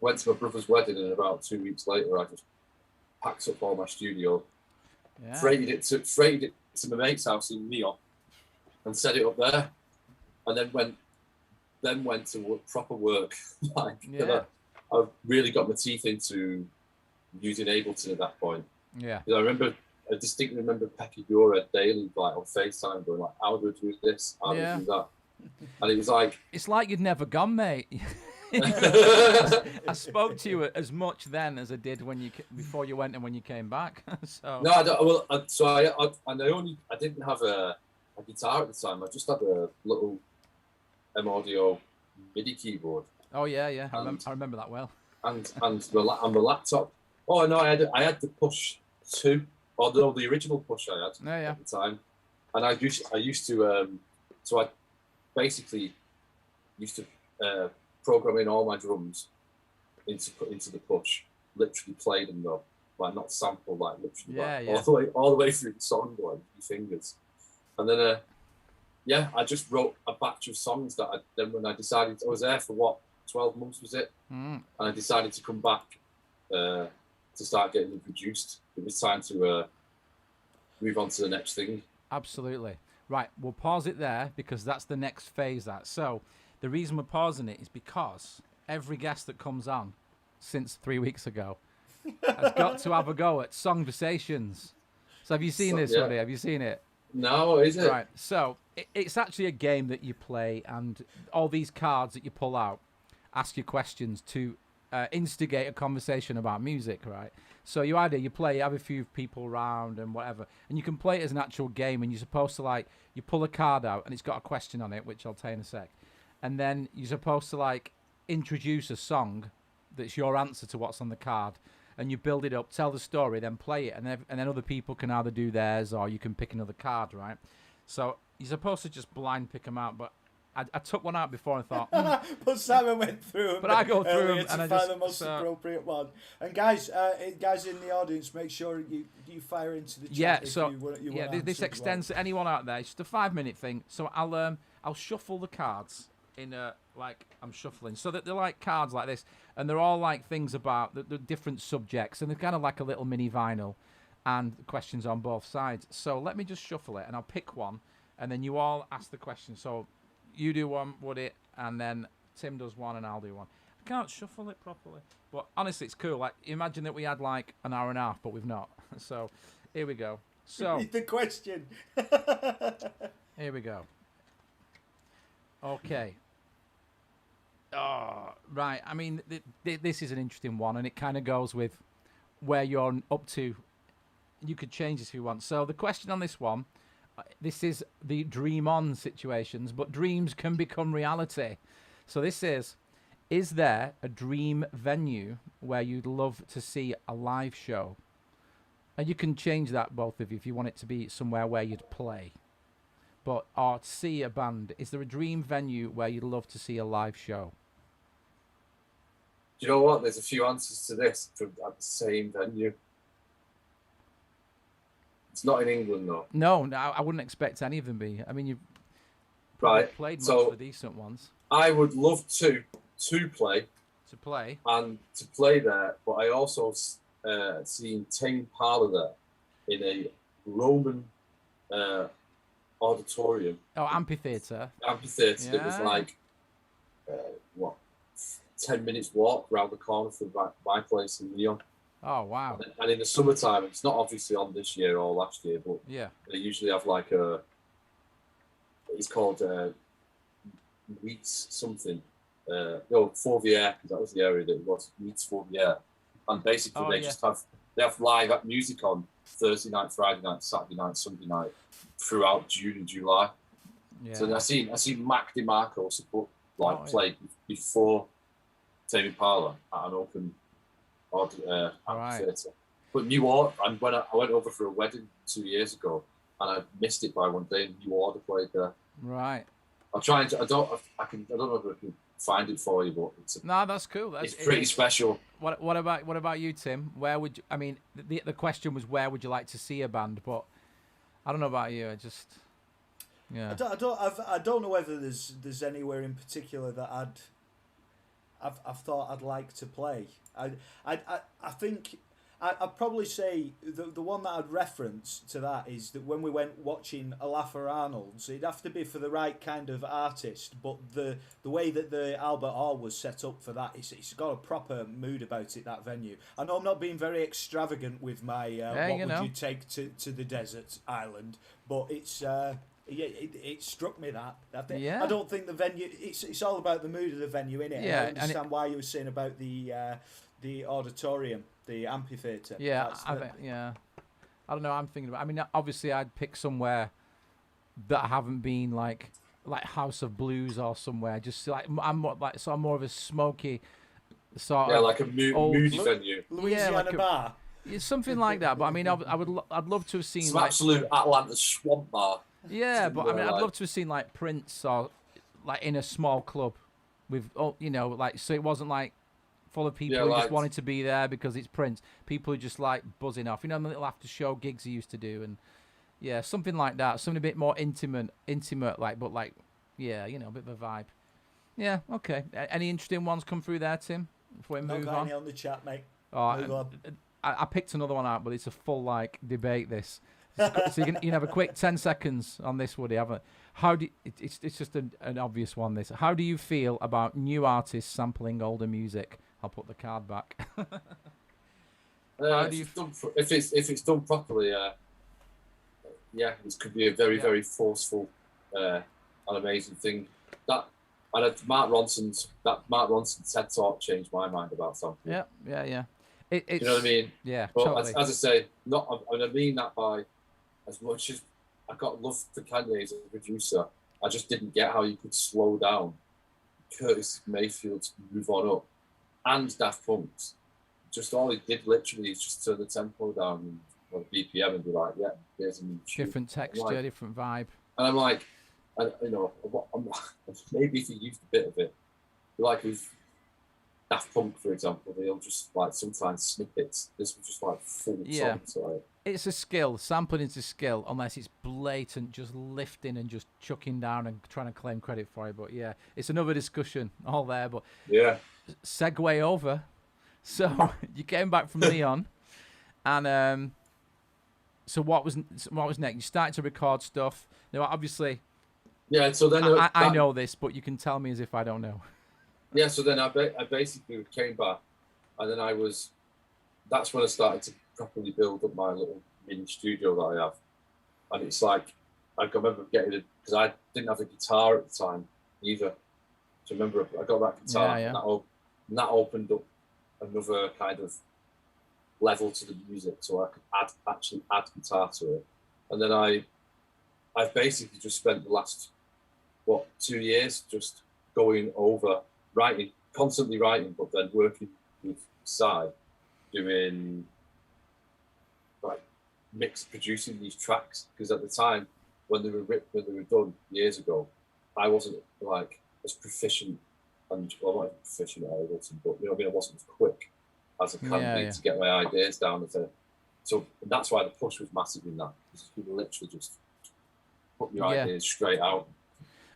S3: went to my brother's wedding, and about 2 weeks later, I just packed up all my studio, freighted it to my mate's house in Lyon, and set it up there, and then went to proper work. I really got my teeth into using Ableton at that point.
S1: Yeah.
S3: I distinctly remember Pecky Gura daily, like on FaceTime, going like, "How do I do this? How do I do that?" And it was like,
S1: it's like you'd never gone, mate. I spoke to you as much then as I did before you went and when you came back. So
S3: no, I didn't have a guitar at the time. I just had a little M-Audio MIDI keyboard.
S1: Oh yeah. I remember that well.
S3: And the laptop. Oh no, I had the Push 2, or the original Push I had at the time. And I used to so I basically used to program in all my drums into the Push. Literally play them though, like not sample, like literally all the way through the song, like your fingers. And then I just wrote a batch of songs that then when I decided, I was there for 12 months was it? And I decided to come back to start getting them produced. It was time to move on to the next thing.
S1: Absolutely. Right, we'll pause it there because that's the next phase. So the reason we're pausing it is because every guest that comes on since 3 weeks ago has got to have a go at Songversations. So have you seen this, Woody? Have you seen it?
S3: No, is it?
S1: Right, so it's actually a game that you play, and all these cards that you pull out ask you questions to instigate a conversation about music, right? So you play, you have a few people around and whatever, and you can play it as an actual game, and you're supposed to, you pull a card out, and it's got a question on it, which I'll tell you in a sec, and then you're supposed to, introduce a song that's your answer to what's on the card, and you build it up, tell the story, then play it, and then other people can either do theirs, or you can pick another card, right? So you're supposed to just blind pick them out, but I took one out before and thought.
S2: But Simon went through them.
S1: But I go through them
S2: to
S1: and I
S2: find
S1: just
S2: the most appropriate one. And guys in the audience, make sure you fire into the chat.
S1: Yeah.
S2: If
S1: So
S2: you want
S1: this extends to anyone out there. It's just a 5-minute thing. So I'll shuffle the cards in I'm shuffling, so that they're like cards like this, and they're all like things about the different subjects, and they're kind of like a little mini vinyl, and questions on both sides. So let me just shuffle it, and I'll pick one, and then you all ask the question. So you do one, Woody, and then Tim does one, and I'll do one. I can't shuffle it properly, but honestly, it's cool. Imagine that we had an hour and a half, but we've not. So here we go. So
S2: Read the question.
S1: here we go. Okay. Oh, right. I mean, this is an interesting one, and it kind of goes with where you're up to. You could change this if you want. So the question on this one, this is the dream on situations, but dreams can become reality. So this is there a dream venue where you'd love to see a live show? And you can change that, both of you, if you want it to be somewhere where you'd play. Or see a band. Is there a dream venue where you'd love to see a live show?
S3: Do you know what? There's a few answers to this at the same venue. It's not in England, though.
S1: No, I wouldn't expect any of them be. I mean, you've played most of the decent ones.
S3: I would love to play.
S1: To play?
S3: And to play there, but I also seen Tame Parlour there in a Roman auditorium.
S1: Oh, amphitheatre.
S3: Amphitheatre. Yeah. It was 10 minutes walk round the corner from my place in Lyon.
S1: Oh, wow.
S3: And in the summertime, it's not obviously on this year or last year, but
S1: yeah, they
S3: usually have it's called Wheats something. Fourvière, because that was the area that it was, Wheats Fourvière. And basically they have live music on Thursday night, Friday night, Saturday night, Sunday night, throughout June and July. Yeah. So I seen Mac DeMarco play before Tame Parlour at an open amphitheatre. But New Order, and when I went over for a wedding 2 years ago, and I missed it by one day, and New Order played there.
S1: Right.
S3: I'm trying to. I don't know if I can find it for you, but
S1: that's cool.
S3: It's pretty special.
S1: What about you, Tim? Where would you? I mean, the question was where would you like to see a band, but I don't know about you. Yeah.
S2: I don't know whether there's anywhere in particular that I've thought I'd like to play. I think I'd probably say the one that I'd reference to that is that when we went watching Olafur Arnold's, it'd have to be for the right kind of artist, but the way that the Albert Hall was set up for that, it's got a proper mood about it, that venue. I know I'm not being very extravagant with my would you take to the desert island, but it's it struck me that. I don't think the venue. It's all about the mood of the venue, innit?
S1: Yeah,
S2: I understand why you were saying about the auditorium, the amphitheatre.
S1: Yeah, I don't know. I'm thinking about. I mean, obviously, I'd pick somewhere that I haven't been, like House of Blues or somewhere. Just I'm more of a smoky sort of
S3: like a moody venue.
S2: Louisiana bar.
S1: Yeah, something like that. But I mean, I'd love to have seen
S3: some absolute Atlanta swamp bar.
S1: Yeah, but I mean, I'd love to have seen Prince or in a small club with so it wasn't full of people who just wanted to be there because it's Prince. People who just buzzing off, the little after show gigs he used to do, and something like that, something a bit more intimate, a bit of a vibe. Yeah, okay. Any interesting ones come through there, Tim? Before we move on.
S2: On the chat, mate.
S1: Oh, I picked another one out, but it's a full like debate. This, so you can have a quick 10 seconds on this, Woody. It's just an obvious one. This. How do you feel about new artists sampling older music? I'll put the card back.
S3: If it's done properly, yeah, this could be a very very forceful, an amazing thing. Mark Ronson's TED talk changed my mind about something.
S1: Yeah. You
S3: know what I mean?
S1: Yeah,
S3: but
S1: totally.
S3: as I say, I mean that by as much as I got love for Kanye as a producer, I just didn't get how you could slow down Curtis Mayfield's Move On Up and Daft Punk's. Just all he did literally is just turn the tempo down and BPM and be like, yeah, here's a new tune.
S1: Different texture, different vibe.
S3: And I'm like, maybe if you used a bit of it, like with Daft Punk, for example, they'll just like sometimes snippets. This was just like full song. So
S1: it's a skill. Sampling is a skill, unless it's blatant, just lifting and just chucking down and trying to claim credit for it. But yeah, it's another discussion all there. But
S3: yeah,
S1: segue over. So you came back from Lyon, and so what was next? You started to record stuff. Now, obviously,
S3: yeah. So then
S1: I know this, but you can tell me as if I don't know.
S3: Yeah. So then I basically came back, and then that's when I started to properly build up my little mini studio that I have. And it's like I remember getting it because I didn't have a guitar at the time either. So I remember I got that guitar, and that opened up another kind of level to the music, so I could actually add guitar to it. And then I've basically just spent the last 2 years just going over constantly writing, but then working with Sai, doing like producing these tracks. Because at the time when they were done years ago, I wasn't like as proficient. And well, not even proficient at Ableton, but I wasn't as quick as I can be to get my ideas down. So that's why the push was massive in that, because you can literally just put your ideas straight out.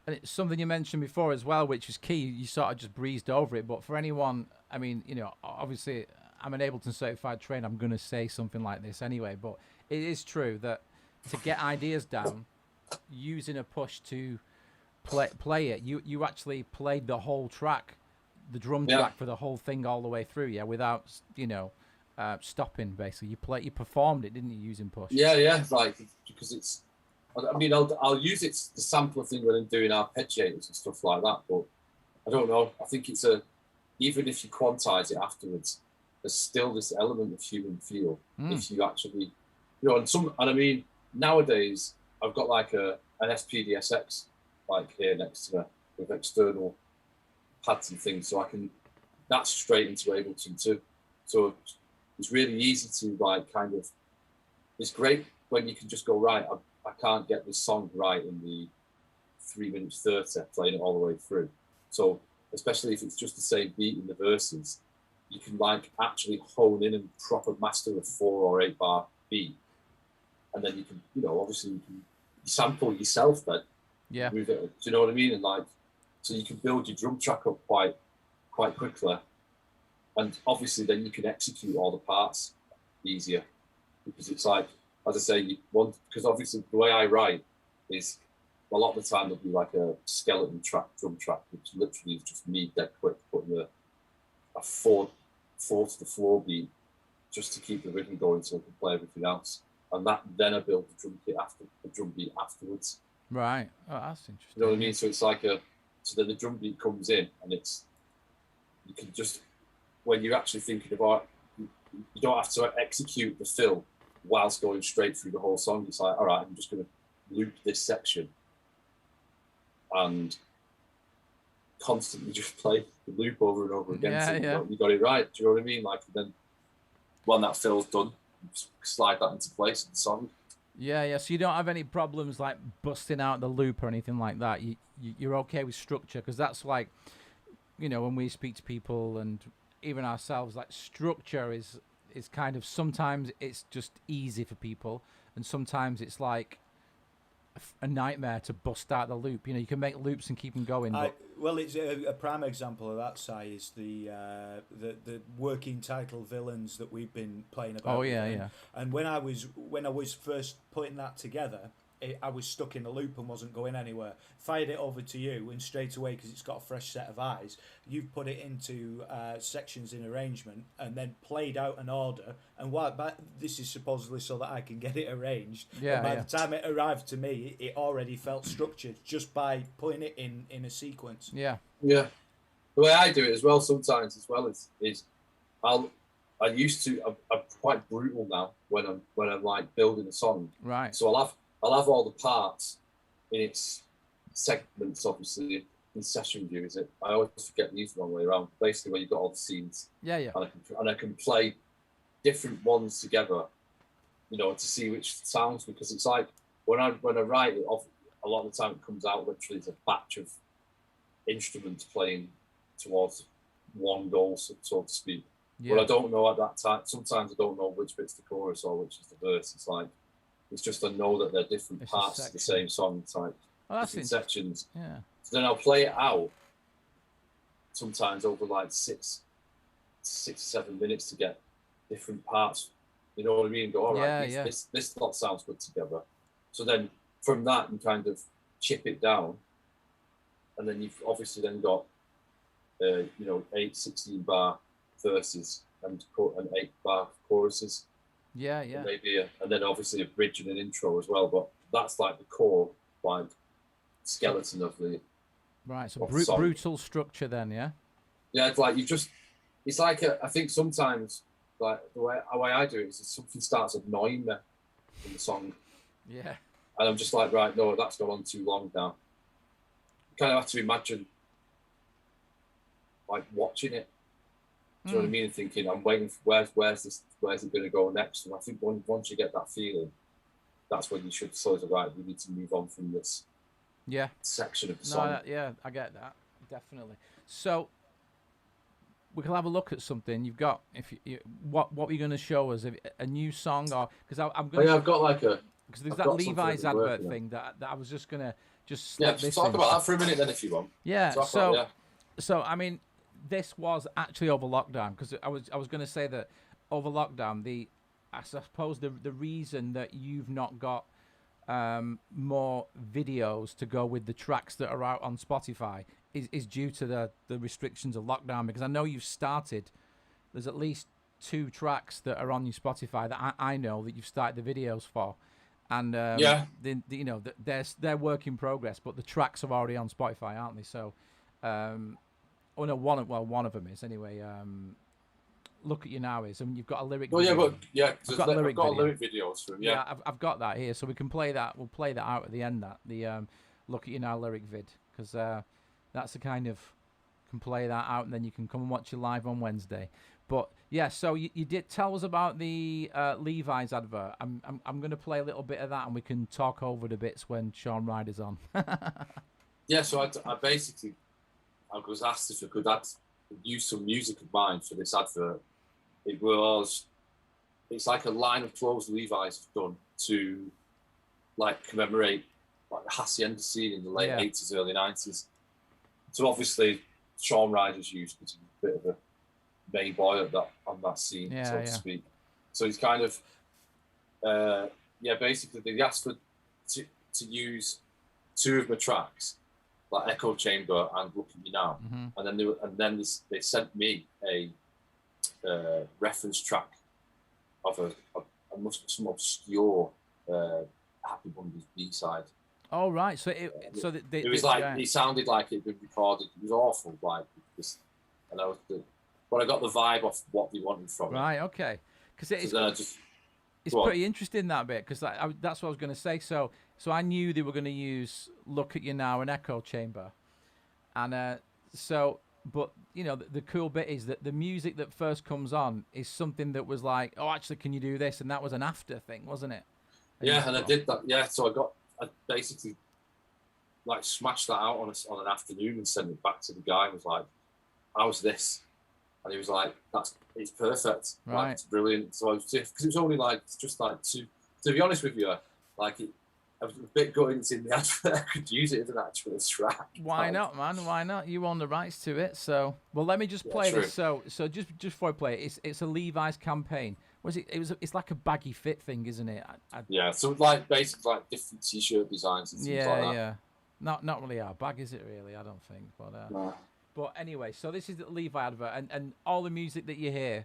S1: And it's something you mentioned before as well, which is key. You sort of just breezed over it. But for anyone, I mean, obviously I'm an Ableton certified trainer. I'm going to say something like this anyway, but it is true that to get ideas down, using a push to play it, you actually played the whole track, the drum track for the whole thing all the way through, without stopping. Basically, you performed it, didn't you, using push?
S3: Yeah, like because it's. I mean, I'll use the sampler thing when I'm doing arpeggiators and stuff like that, but I don't know. I think it's even if you quantize it afterwards, there's still this element of human feel if you actually, and I mean, nowadays I've got like an SPDSX like here next to me with external pads and things, so that's straight into Ableton too. So it's really easy to like kind of. It's great when you can just go right. I can't get this song right in the 3 minutes 30 playing it all the way through. So especially if it's just the same beat in the verses, you can like actually hone in and proper master a 4 or 8 bar beat, and then you can obviously you can sample yourself then. Yeah. Move it. Do you know what I mean? And like, so you can build your drum track up quite quickly, and obviously then you can execute all the parts easier, because it's like, as I say, because obviously the way I write is a lot of the time there'll be like a skeleton track, drum track, which literally is just me dead quick putting a four to the floor beat just to keep the rhythm going so I can play everything else, and then I build the drum beat afterwards.
S1: Right. Oh, that's interesting.
S3: You know what I mean? So it's like so then the drum beat comes in, and you can just, when you're actually thinking about, you don't have to execute the fill whilst going straight through the whole song. It's like, all right, I'm just going to loop this section and constantly just play the loop over and over again. So you got it right. Do you know what I mean? Like, then when that fill's done, slide that into place in the song.
S1: Yeah. So you don't have any problems like busting out the loop or anything like that. You're okay with structure, because that's like, when we speak to people and even ourselves, like structure is kind of, sometimes it's just easy for people, and sometimes it's like a nightmare to bust out the loop. You know, you can make loops and keep them going. But
S2: Well, it's a prime example of that, Si, is the working title villains that we've been playing about.
S1: Oh yeah.
S2: And when I was first putting that together, I was stuck in a loop and wasn't going anywhere. Fired it over to you, and straight away, because it's got a fresh set of eyes, you've put it into sections in arrangement, and then played out an order. And this is supposedly so that I can get it arranged.
S1: Yeah.
S2: And by the time it arrived to me, it already felt structured just by putting it in a sequence.
S1: Yeah.
S3: Yeah. The way I do it as well sometimes as well is I'm quite brutal now when I'm like building a song.
S1: Right.
S3: So I'll have all the parts in its segments, obviously, in session view, is it? I always forget these the wrong way around. Basically, where you've got all the scenes.
S1: Yeah.
S3: And I can play different ones together, you know, to see which sounds, because it's like when I write it, a lot of the time it comes out literally as a batch of instruments playing towards one goal, so to speak.
S1: Yeah.
S3: But I don't know at that time. Sometimes I don't know which bit's the chorus or which is the verse. It's just I know that they're different parts of the same song type, different sections.
S1: Yeah.
S3: So then I'll play it out sometimes over like 6 to 7 minutes to get different parts. You know what I mean? Go, all right, this lot sounds good together. So then from that you kind of chip it down, and then you've obviously then got 8 16-bar verses and 8-bar choruses.
S1: Yeah.
S3: And and then obviously a bridge and an intro as well. But that's like the core, like skeleton of the
S1: right. So
S3: song.
S1: Brutal structure then, yeah.
S3: Yeah, it's like it's like I think sometimes like the way I do it is something starts annoying me in the song.
S1: Yeah.
S3: And I'm just like, right, no, that's gone on too long now. You kind of have to imagine like watching it. Do you know what I mean? And thinking, I'm waiting for where's it going to go next? And I think once you get that feeling, that's when you should sort of right. We need to move on from this.
S1: Yeah.
S3: Section of the song.
S1: Yeah, I get that definitely. So we can have a look at something you've got. If what were you going to show us? A new song, or because I'm going?
S3: I've got like a.
S1: Because there's that Levi's advert thing that I was just gonna slip this
S3: talk
S1: in.
S3: about that for a minute then if you want.
S1: Yeah. So I mean, this was actually over lockdown, because I was going to say that over lockdown, I suppose the reason that you've not got more videos to go with the tracks that are out on Spotify is due to the restrictions of lockdown, because I know you've started, there's at least 2 tracks that are on your Spotify that I know that you've started the videos for, and they're work in progress, but the tracks are already on Spotify, aren't they? So one of them is anyway. Look at You Now is, and you've got a lyric.
S3: Oh
S1: video.
S3: I've got lyric videos from
S1: I've got that here, so we can play that. We'll play that out at the end. That the Look at You Now lyric vid, because that's the kind of, can play that out, and then you can come and watch it live on Wednesday. But yeah, so you did tell us about the Levi's advert. I'm going to play a little bit of that, and we can talk over the bits when Sean Ryder's on.
S3: Yeah, so I basically was asked if I could use some music of mine for this advert. It's like a line of clothes Levi's have done to like commemorate like the hacienda scene in the late 80s, early 90s. So obviously Sean Ryder's used because he's a bit of a main boy on that scene, so to speak. So he's kind of basically they asked for to use 2 of my tracks, like Echo Chamber and Look at You Now, and then they sent me a reference track of some obscure Happy Mondays B-side.
S1: Oh right, so it was
S3: like it sounded like it had been recorded. It was awful, like this, and but I got the vibe off what they wanted from it.
S1: Right, okay, because it's pretty interesting that bit, because that's what I was going to say. So I knew they were going to use Look at You Now and Echo Chamber, and but you know the cool bit is that the music that first comes on is something that was like, oh, actually, can you do this? And that was an after thing, wasn't it?
S3: Yeah, and I did that. Yeah, so I basically like smashed that out on an afternoon and sent it back to the guy and was like, how's this? And he was like, it's perfect.
S1: Right.
S3: Like, it's brilliant. So because it was only like, just like to be honest with you, like I was a bit gutted it's in the advert. I could use it as an actual track.
S1: Why not, man? Why not? You own the rights to it. So, well, let me just play
S3: true.
S1: this. So just before I play it, it's a Levi's campaign. It's like a baggy fit thing, isn't it?
S3: Yeah, so like basically like different t-shirt designs and things like that.
S1: Yeah. Not really our bag, is it? Really, I don't think. But
S3: No.
S1: but anyway, so this is the Levi advert, and all the music that you hear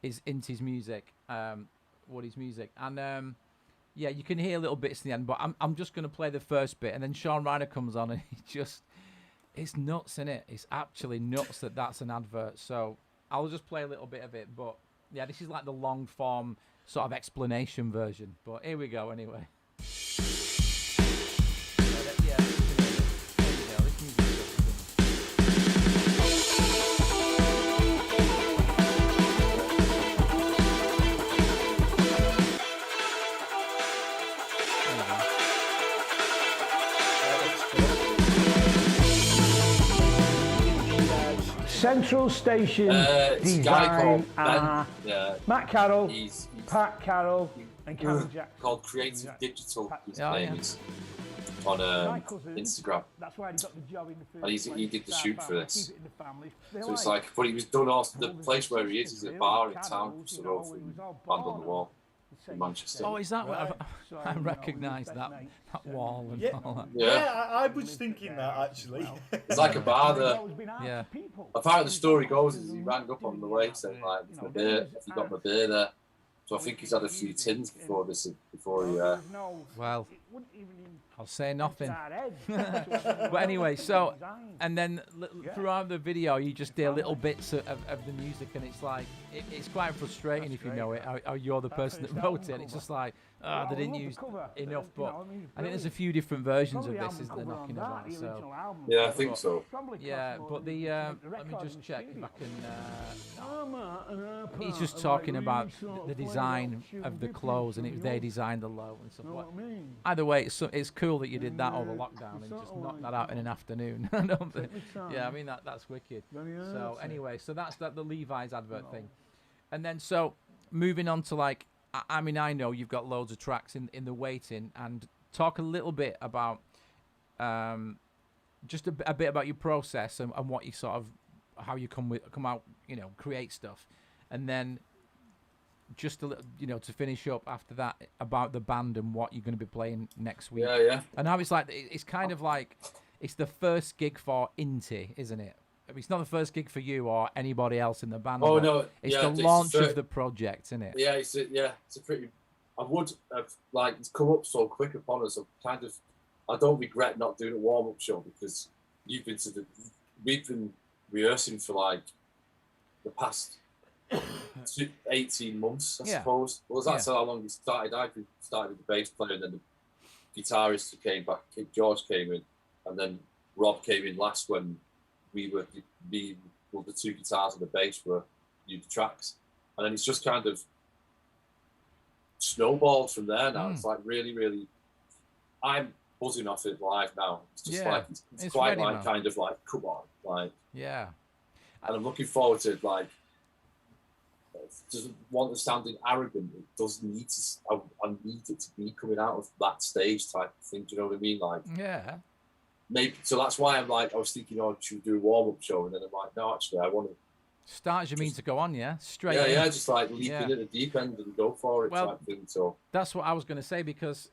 S1: is Inti's music, Woody's music, and yeah, you can hear little bits in the end. But I'm just gonna play the first bit, and then Sean Reiner comes on, and it's nuts, isn't it? It's actually nuts that that's an advert. So I'll just play a little bit of it, but yeah, this is like the long form sort of explanation version. But here we go anyway. Yeah, there you go. This music is
S6: Central Station
S3: It's a guy
S6: design
S3: called Ben.
S6: are
S3: Yeah,
S6: Matt Carroll,
S3: he's
S6: Pat Carroll, and Karen Jackson.
S3: called Creative Digital. His
S1: Oh,
S3: name
S1: yeah.
S3: is on
S6: My cousin,
S3: Instagram.
S6: That's why he got the job in the first
S3: And he
S6: place.
S3: did the
S6: Start
S3: shoot for
S6: family,
S3: this.
S6: keep it in the family. They
S3: So it's
S6: like
S3: like, but he was done off the
S6: holding
S3: place where he
S6: sisters,
S3: is a
S6: really,
S3: bar in
S6: Carroll,
S3: town,
S6: you
S3: sort
S6: know,
S3: of
S6: he was all
S3: band on the
S6: born
S3: wall
S6: the same
S3: in Manchester.
S6: state.
S1: Oh, is that
S6: Right.
S1: what
S6: So,
S1: I
S6: you know,
S1: recognise
S6: we
S1: that
S6: respect
S1: that
S6: mates,
S1: wall and
S2: Yeah,
S1: all that.
S3: Yeah.
S2: I was thinking that actually.
S3: It's like a bar
S6: They've
S3: that
S6: always been after
S1: Yeah.
S6: people.
S3: apparently the story goes
S6: There's
S3: is he
S6: a
S3: rang
S6: lot
S3: up on the
S6: doing
S3: way
S6: that
S3: saying
S6: there.
S3: like,
S6: You
S3: "Have
S6: know,
S3: my beer,
S6: there's
S3: have you got my beer there?" So I think he's had a few tins before this, before he.
S6: There's no-
S1: Well,
S6: it wouldn't even
S1: I'll say nothing.
S6: enter our heads.
S1: But anyway, so
S6: Design.
S1: and then
S6: Yeah.
S1: throughout the video, you just hear little bits of the music, and it's like it's quite frustrating
S6: That's
S1: if you
S6: great,
S1: know it. How you're the person that
S6: finished
S1: wrote
S6: album
S1: it. And it's
S6: cover.
S1: just like
S6: Well,
S1: they
S6: I
S1: didn't
S6: love the
S1: use
S6: cover.
S1: enough.
S6: You
S1: But
S6: know, I mean,
S1: I think there's a
S6: brilliant.
S1: few different versions
S6: Probably
S1: of
S6: the
S1: this is
S6: album
S1: they're
S6: cover
S1: knocking
S6: on that,
S1: about.
S6: the
S1: So
S6: original album
S3: Yeah, I
S6: cover.
S3: think so.
S6: Probably
S1: yeah,
S6: cost more
S1: but
S6: than
S1: the
S6: to make the
S1: let me
S6: record
S1: just
S6: in the
S1: check if I
S6: studio.
S1: can. He's just talking about the design of the clothes, and they designed the logo and stuff.
S6: Know
S1: What-
S6: what I mean?
S1: Either way, it's cool that you did that over lockdown and just knocked that out in an afternoon. I don't think- yeah, I mean that's wicked. So anyway, so that's the Levi's advert thing, and then so moving on to like, I mean I know you've got loads of tracks in the waiting, and talk a little bit about just a bit about your process and what you sort of how you come out, you know, create stuff, and then just a little, you know, to finish up after that about the band and what you're going to be playing next week.
S3: Yeah.
S1: And how it's like, it's kind of like, it's the first gig for Inti, isn't it? I mean, it's not the first gig for you or anybody else in the band.
S3: Oh
S1: but
S3: no,
S1: it's
S3: yeah,
S1: the launch
S3: fir-
S1: of the project, isn't it?
S3: Yeah, it's a pretty. I would have like it's come up so quick upon us. I don't regret not doing a warm up show because we've been rehearsing for like the past 18 months, I
S1: Yeah.
S3: suppose. Well, that's how long we started. I started with the bass player, and then the guitarist who came back, George came in, and then Rob came in last when the two guitars and the bass were new tracks, and then it's just kind of snowballed from there now. It's like really, really, I'm buzzing off it live now. It's just like it's quite
S1: ready,
S3: like
S1: man.
S3: kind of like come on, like,
S1: Yeah.
S3: and I'm looking forward to it. Like, doesn't want to sounding arrogant. It does need to. I need it to be coming out of that stage type of thing. Do you know what I mean? Like,
S1: Yeah.
S3: maybe so that's why I'm like I was thinking, oh, should we do a warm up show? And then I'm like, no, actually, I want to.
S1: Start as you mean to go on, yeah? Straight in.
S3: Yeah, just like leap in at the deep end and go for it type thing. So
S1: that's what I was going to say, because,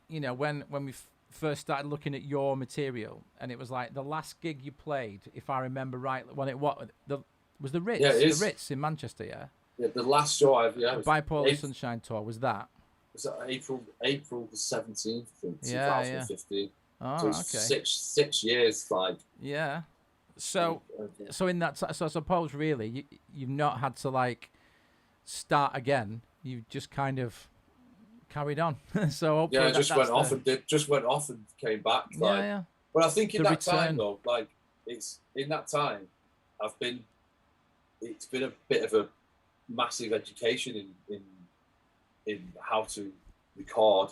S1: you know, when we first started looking at your material, and it was like the last gig you played, if I remember right, when it was the Ritz,
S3: Yeah, it
S1: the
S3: is.
S1: Ritz in Manchester, yeah.
S3: yeah, the last show I've
S1: The Bipolar Sunshine Tour, was that?
S3: was that April the 17th, I think,
S1: Yeah,
S3: 2015.
S1: Oh,
S3: So it's
S1: okay.
S3: 6 years, like.
S1: Yeah. So in that, so I suppose really you've not had to like start again. You've just kind of carried on. So hopefully
S3: Yeah, I just went off
S1: the-
S3: and just went off and came back. Like,
S1: yeah.
S3: But I think in
S1: The
S3: that time
S1: return.
S3: though, like it's in that time, it's been a bit of a massive education in how to record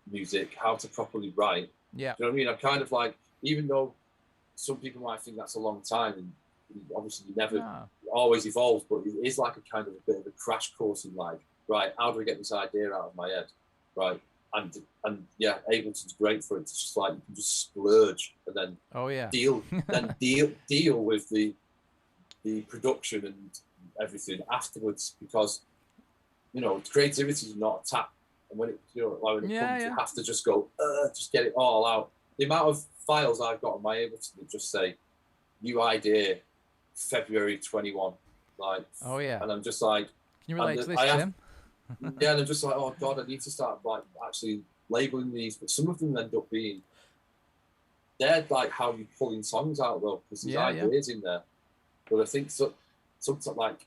S3: music, how to properly write.
S1: Yeah.
S3: Do you know what I mean? I'm kind of like, even though some people might think that's a long time, and obviously you never
S1: No.
S3: always evolve, but it is like a kind of a bit of a crash course in like, right, how do I get this idea out of my head? Right, and yeah, Ableton's great for it. It's just like you can just splurge and then
S1: Oh yeah.
S3: deal with the production and everything afterwards, because creativity is not a tap, and when it when it comes, you have to just go just get it all out. The amount of files I've got on my Ableton that just say new idea February 21, like,
S1: oh yeah,
S3: and I'm just like,
S1: can you relate to this, Tim?
S3: Yeah, and I'm just like, oh god, I need to start like actually labeling these. But some of them end up being, they're like how you pulling songs out though, because there's ideas in there. But I think sometimes like,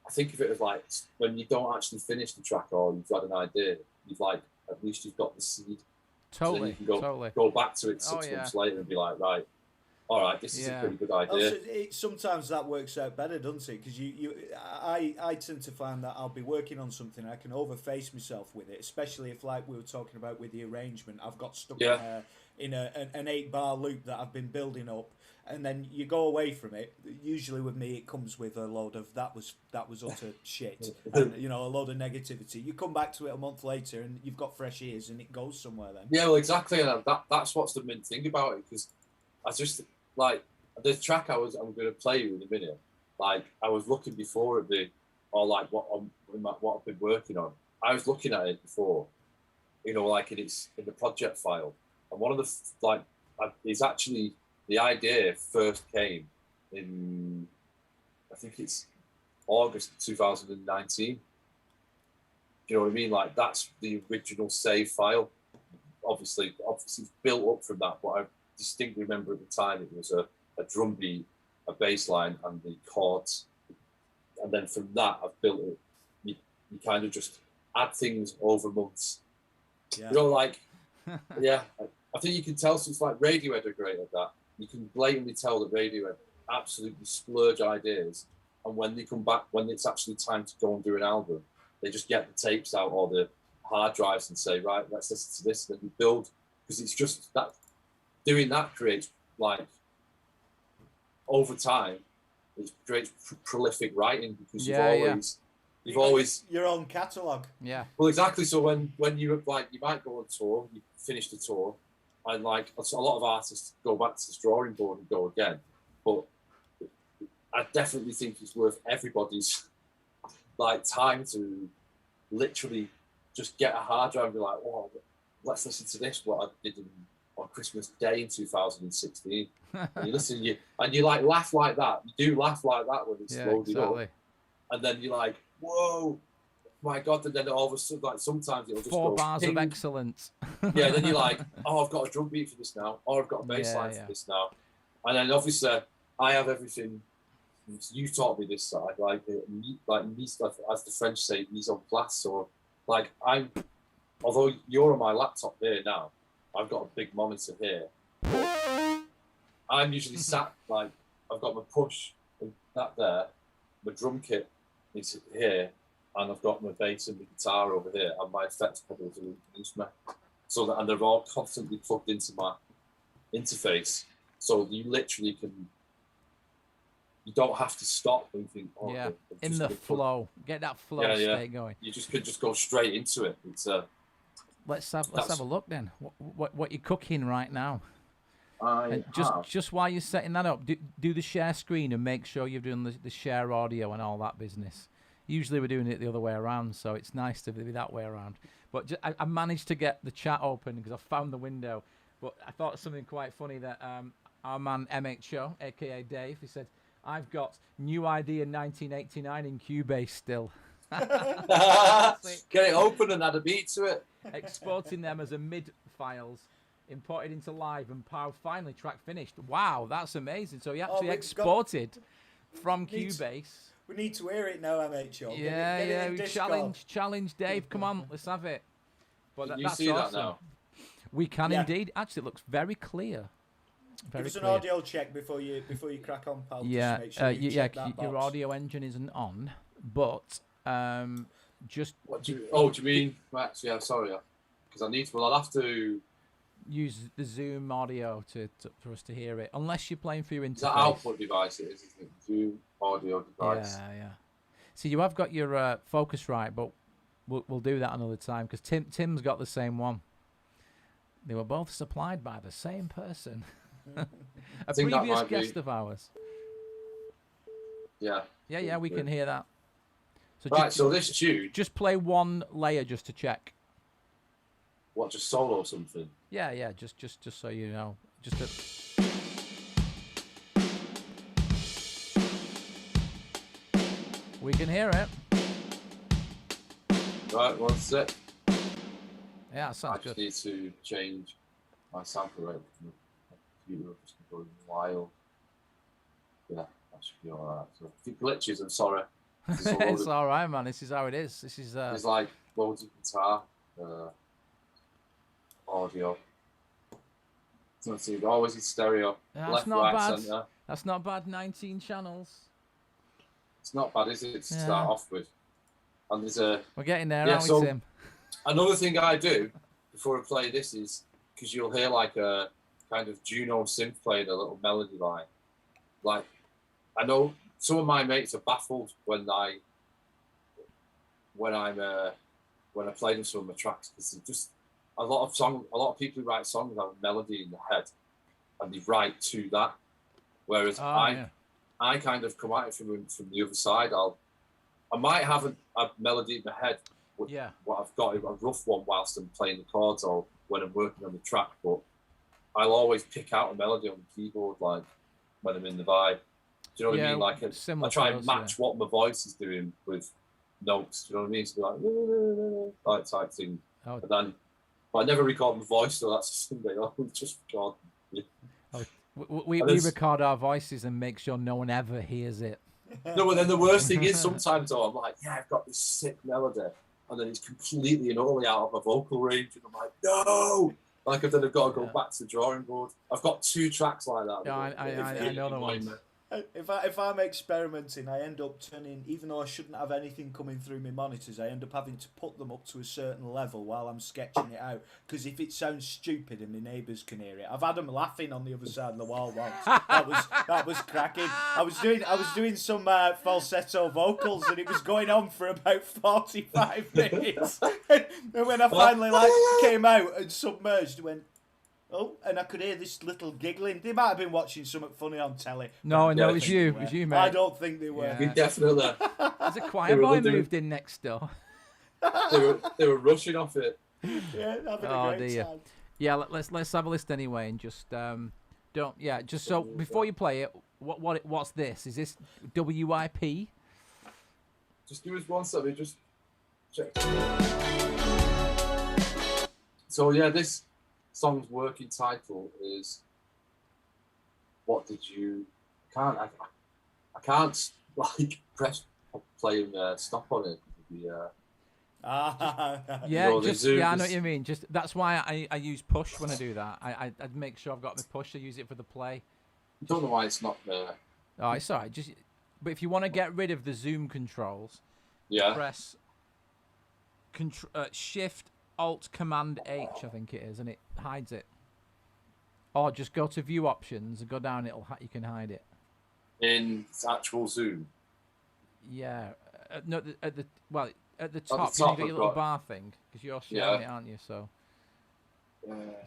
S3: I think of it as like when you don't actually finish the track or you've got an idea, you've like, at least you've got the seed.
S1: Totally.
S3: So then you can go back to it 6 months later and be like, right, all right, this is a pretty good idea.
S2: Also, sometimes that works out better, doesn't it? Because I tend to find that I'll be working on something and I can overface myself with it, especially if, like we were talking about with the arrangement, I've got stuck in an 8-bar loop that I've been building up, and then you go away from it. Usually with me, it comes with a load of that was utter shit, and a load of negativity. You come back to it a month later and you've got fresh ears, and it goes somewhere then.
S3: Yeah, well, exactly, and that's what's the main thing about it, because I just. Like the track I'm going to play you in a minute. Like I was looking before at what I've been working on. I was looking at it before, like in the project file. And one of the is actually the idea first came in, I think it's August 2019. You know what I mean? Like that's the original save file. Obviously it's built up from that, but I distinctly remember at the time it was a drum beat, a bass line, and the chords, and then from that I've built it. You kind of just add things over months. Yeah. I think you can tell. Since like Radiohead are great at that. You can blatantly tell that Radiohead absolutely splurge ideas, and when they come back, when it's actually time to go and do an album, they just get the tapes out or the hard drives and say, right, let's listen to this, and then you build, because it's just that. Doing that creates, like, over time, it creates prolific writing, because you've always
S2: your own catalogue.
S1: Yeah.
S3: Well, exactly. So when you like, you might go on tour, you finish the tour, and like a lot of artists go back to the drawing board and go again. But I definitely think it's worth everybody's like time to literally just get a hard drive and be like, oh, let's listen to this. What I did on Christmas Day in 2016, and you listen, and you like laugh like that. You do laugh like that when it's loaded up, and then you're like, "Whoa, my God!" And then all of a sudden, like sometimes it'll just
S1: 4
S3: go,
S1: bars
S3: ping.
S1: of excellence.
S3: Yeah, then you're like, "Oh, I've got a drum beat for this now, or I've got a bass line for this now," and then obviously I have everything. You taught me this side, like as the French say, mise en place. So, like although you're on my laptop here now. I've got a big monitor here. I'm usually sat like I've got my push and that there, my drum kit is here, and I've got my bass and my guitar over here, and my effects pedals are underneath me. And they're all constantly plugged into my interface. So you literally you don't have to stop and think. Oh,
S1: yeah, in the flow, get that flow state going.
S3: You could just go straight into it. It's
S1: Let's have a look then. What you're cooking right now? Just while you're setting that up, do the share screen and make sure you're doing the share audio and all that business. Usually we're doing it the other way around, so it's nice to be that way around. But I managed to get the chat open because I found the window. But I thought of something quite funny that our man MHO, aka Dave, he said, "I've got new idea 1989 in Cubase still."
S3: Get it open and add a beat to it.
S1: Exporting them as a mid files, imported into Live, and pow, finally track finished. Wow, that's amazing. So he actually exported from Cubase.
S2: We need to hear it now, MHO.
S1: Challenge Dave. Come on, let's have it. But
S3: Can you
S1: that's
S3: see
S1: awesome.
S3: that now?
S1: We can indeed. Actually, it looks very clear.
S2: Give us an audio check before you crack on, pal.
S1: Yeah,
S2: just make sure you check that
S1: your
S2: box.
S1: audio engine isn't on, but just.
S3: Do you mean? Right, yeah, sorry, because I need to. Well, I'll have to
S1: use the Zoom audio for us to hear it, unless you're playing for your interface.
S3: It's that output device, it is, isn't it? Zoom audio device.
S1: Yeah. See, you have got your focus right, but we'll do that another time because Tim's got the same one. They were both supplied by the same person, a
S3: think that
S1: previous
S3: might be-
S1: guest of ours.
S3: Yeah.
S1: Yeah, we can hear that. So
S3: Right, so this tune,
S1: just play one layer just to check.
S3: what, just solo or something?
S1: Yeah, just so you know, just a. We can hear it.
S3: Right, one sec.
S1: Yeah,
S3: I
S1: sounds
S3: just
S1: good.
S3: need to change my sample rate from the computer. Just going to go wild. Yeah, that should be alright. So if it glitches, I'm sorry. There's a load
S1: It's
S3: of-
S1: all right, man. This is how it is. This is
S3: There's like loads of guitar, audio. So let's see, always in stereo.
S1: That's
S3: Left,
S1: not
S3: right,
S1: bad.
S3: centre.
S1: That's not bad. 19 channels.
S3: It's not bad, is it? To
S1: Yeah.
S3: start off with. And there's a
S1: We're getting there,
S3: Yeah,
S1: aren't
S3: so-
S1: we, Tim?
S3: another thing I do before I play this is because you'll hear like a kind of Juno synth playing a little melody line. Like I know some of my mates are baffled when I play them some of my tracks because just a lot of people who write songs have a melody in their head and they write to that. Whereas I kind of come at it from the other side. I might have a melody in my head. What I've got is a rough one whilst I'm playing the chords or when I'm working on the track, but I'll always pick out a melody on the keyboard, like when I'm in the vibe. Do you know what I mean? Like I try and match what my voice is doing with notes. Do you know what I mean? So like type thing.
S1: Oh.
S3: But I never record my voice, so that's Sunday. I'll just record. Yeah.
S1: We record our voices and make sure no one ever hears it.
S3: No, but then the worst thing is sometimes though, I'm like, yeah, I've got this sick melody, and then it's completely and utterly out of my vocal range, and I'm like, no! Like, then I've got to go back to the drawing board. I've got 2 tracks like that.
S1: Yeah, I know the ones.
S2: If I'm experimenting, I end up turning, even though I shouldn't have anything coming through my monitors, I end up having to put them up to a certain level while I'm sketching it out. Because if it sounds stupid and the neighbours can hear it, I've had them laughing on the other side of the wall once. That was cracking. I was doing some falsetto vocals and it was going on for about 45 minutes. And when I finally came out and submerged, went. Oh, and I could hear this little giggling. They might have been watching something funny on telly.
S1: No,
S3: Yeah,
S1: it's you. It's you, mate.
S2: I don't think they were.
S1: Yeah.
S3: We definitely.
S1: There's a choir boy moved in next door.
S3: they were rushing off it.
S2: Yeah, having a great time.
S1: Yeah, let's have a list anyway, and just just so before you play it, what's this? Is this WIP?
S3: Just give us one second. Just check. So yeah, this song's working title is "What Did You?" I can't like press play and stop on it.
S1: Yeah,
S3: No,
S1: I know what you mean. Just that's why I use push when I do that. I make sure I've got my push. I use it for the play.
S3: I don't know why it's not there.
S1: Oh, it's alright. But if you want to get rid of the zoom controls,
S3: Yeah.
S1: press Shift Alt Command H, I think it is, and it hides it. Or just go to View Options and go down. You can hide it.
S3: In actual Zoom.
S1: Yeah. No, at the top,
S3: top,
S1: you've got
S3: I've
S1: your little
S3: got-
S1: bar thing because you're sharing it, aren't you? So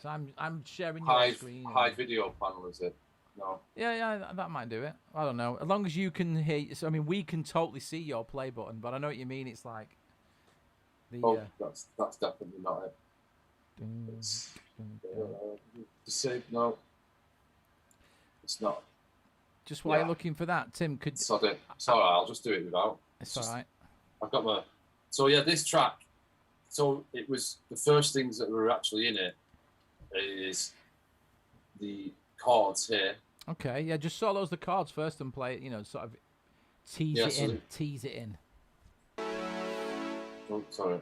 S1: I'm sharing your screen.
S3: Hide video panel, is it? No.
S1: Yeah, that might do it. I don't know. As long as you can hear. So I mean, we can totally see your play button, but I know what you mean. It's like the.
S3: That's definitely not it. It's, the same. No. It's not.
S1: Just while you're looking for that, Tim, could.
S3: Sod it. It's alright. I'll just do it without.
S1: It's alright.
S3: I've got my. So yeah, this track. So it was the first things that were actually in it is the chords here.
S1: Okay, yeah, just solos the chords first and play it. You know, sort of tease it in.
S3: Oh, sorry.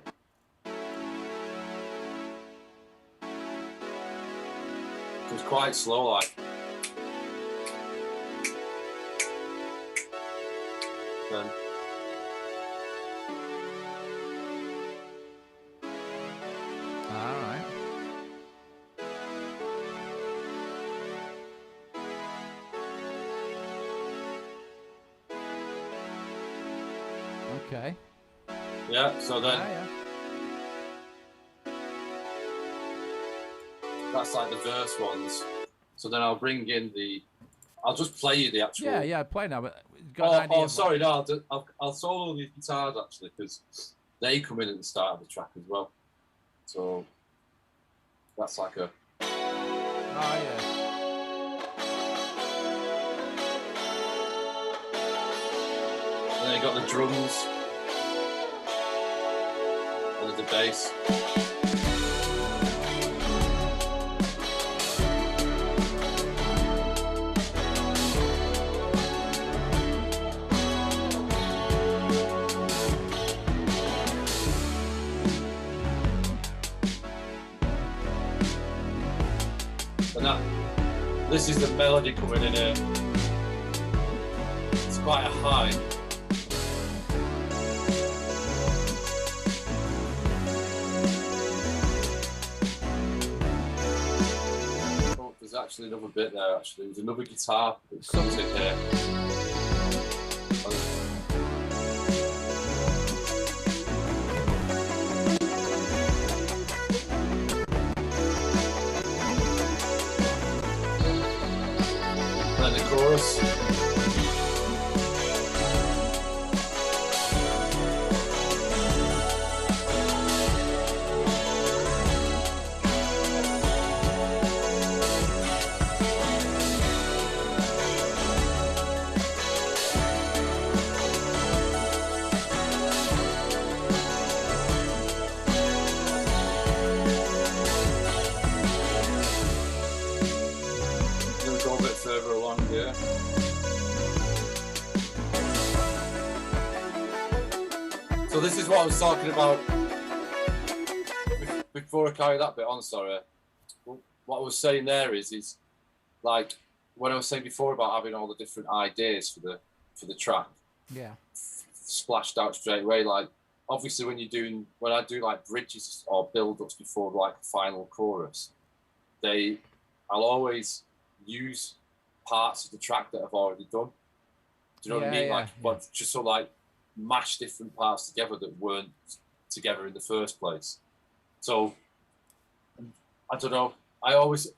S3: It was quite slow, like. Then.
S1: All right. Okay.
S3: Yeah. So then.
S1: Yeah.
S3: that's like the verse ones. So then I'll bring in I'll just play you the actual.
S1: Yeah, play now. But got an idea
S3: Oh,
S1: of
S3: sorry, no, I'll solo the guitars actually because they come in at the start of the track as well. So that's like a.
S1: Oh yeah.
S3: And then you got the drums and then the bass. This is the melody coming in here. It's quite a high. Oh, there's actually another bit there. Actually, there's another guitar that comes in here. And the chorus. Gonna go a bit further along here. So this is what I was talking about before I carry that bit on. Sorry, what I was saying there is like when I was saying before about having all the different ideas for the track.
S1: Yeah.
S3: Splashed out straight away. Like obviously when I do like bridges or build-ups before like the final chorus, I'll always use parts of the track that I've already done. Do you know what I mean? Like, but just so like mash different parts together that weren't together in the first place. So I don't know. I always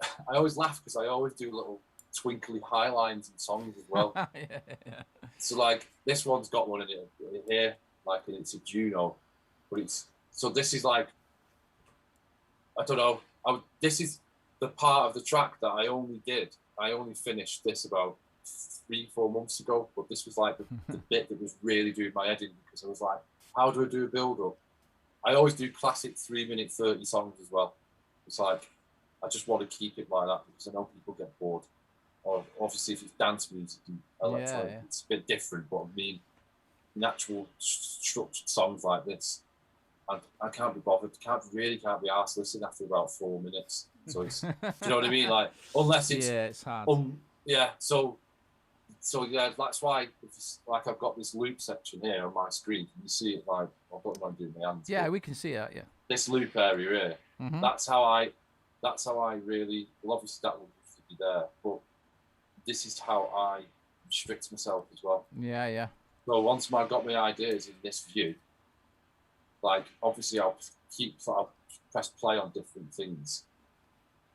S3: laugh because I always do little twinkly high lines in songs as well.
S1: Yeah.
S3: So like this one's got one in it here, like it's a Juno, but this is like I don't know. This is the part of the track that I only finished this about 3-4 months ago, but this was like the bit that was really doing my head in because I was like, how do I do a build up? I always do classic 3-minute 30 songs as well. It's like I just want to keep it like that because I know people get bored. Or obviously if it's dance music and electronic, it's a bit different, but I mean natural structured songs like this, and I can't be bothered, can't be arsed listening after about 4 minutes. So it's, do you know what I mean? Like unless it's
S1: it's hard.
S3: So yeah, that's why it's like I've got this loop section here on my screen. Can you see it? Like I don't mind doing my hands.
S1: Yeah, we can see it. Yeah.
S3: This loop area here.
S1: Mm-hmm.
S3: That's how I really. Well, obviously that will be there, but this is how I restrict myself as well.
S1: Yeah.
S3: So once I've got my ideas in this view, like obviously I'll press play on different things,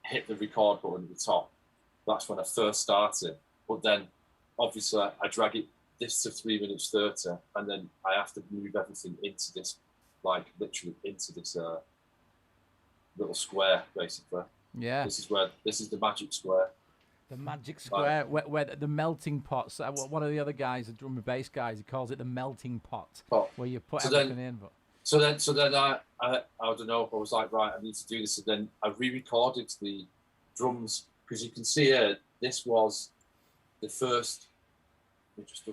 S3: hit the record button at the top. That's when I first start it. But then obviously I drag this to 3 minutes 30, and then I have to move everything into this, like literally into this little square basically.
S1: Yeah.
S3: This is the magic square.
S1: The magic square, where the melting pots. One of the other guys, the drum and bass guys, he calls it the melting pot, where you put everything in. But
S3: so then I don't know. I was like, right, I need to do this, and then I re-recorded the drums because you can see here. This was the first. Just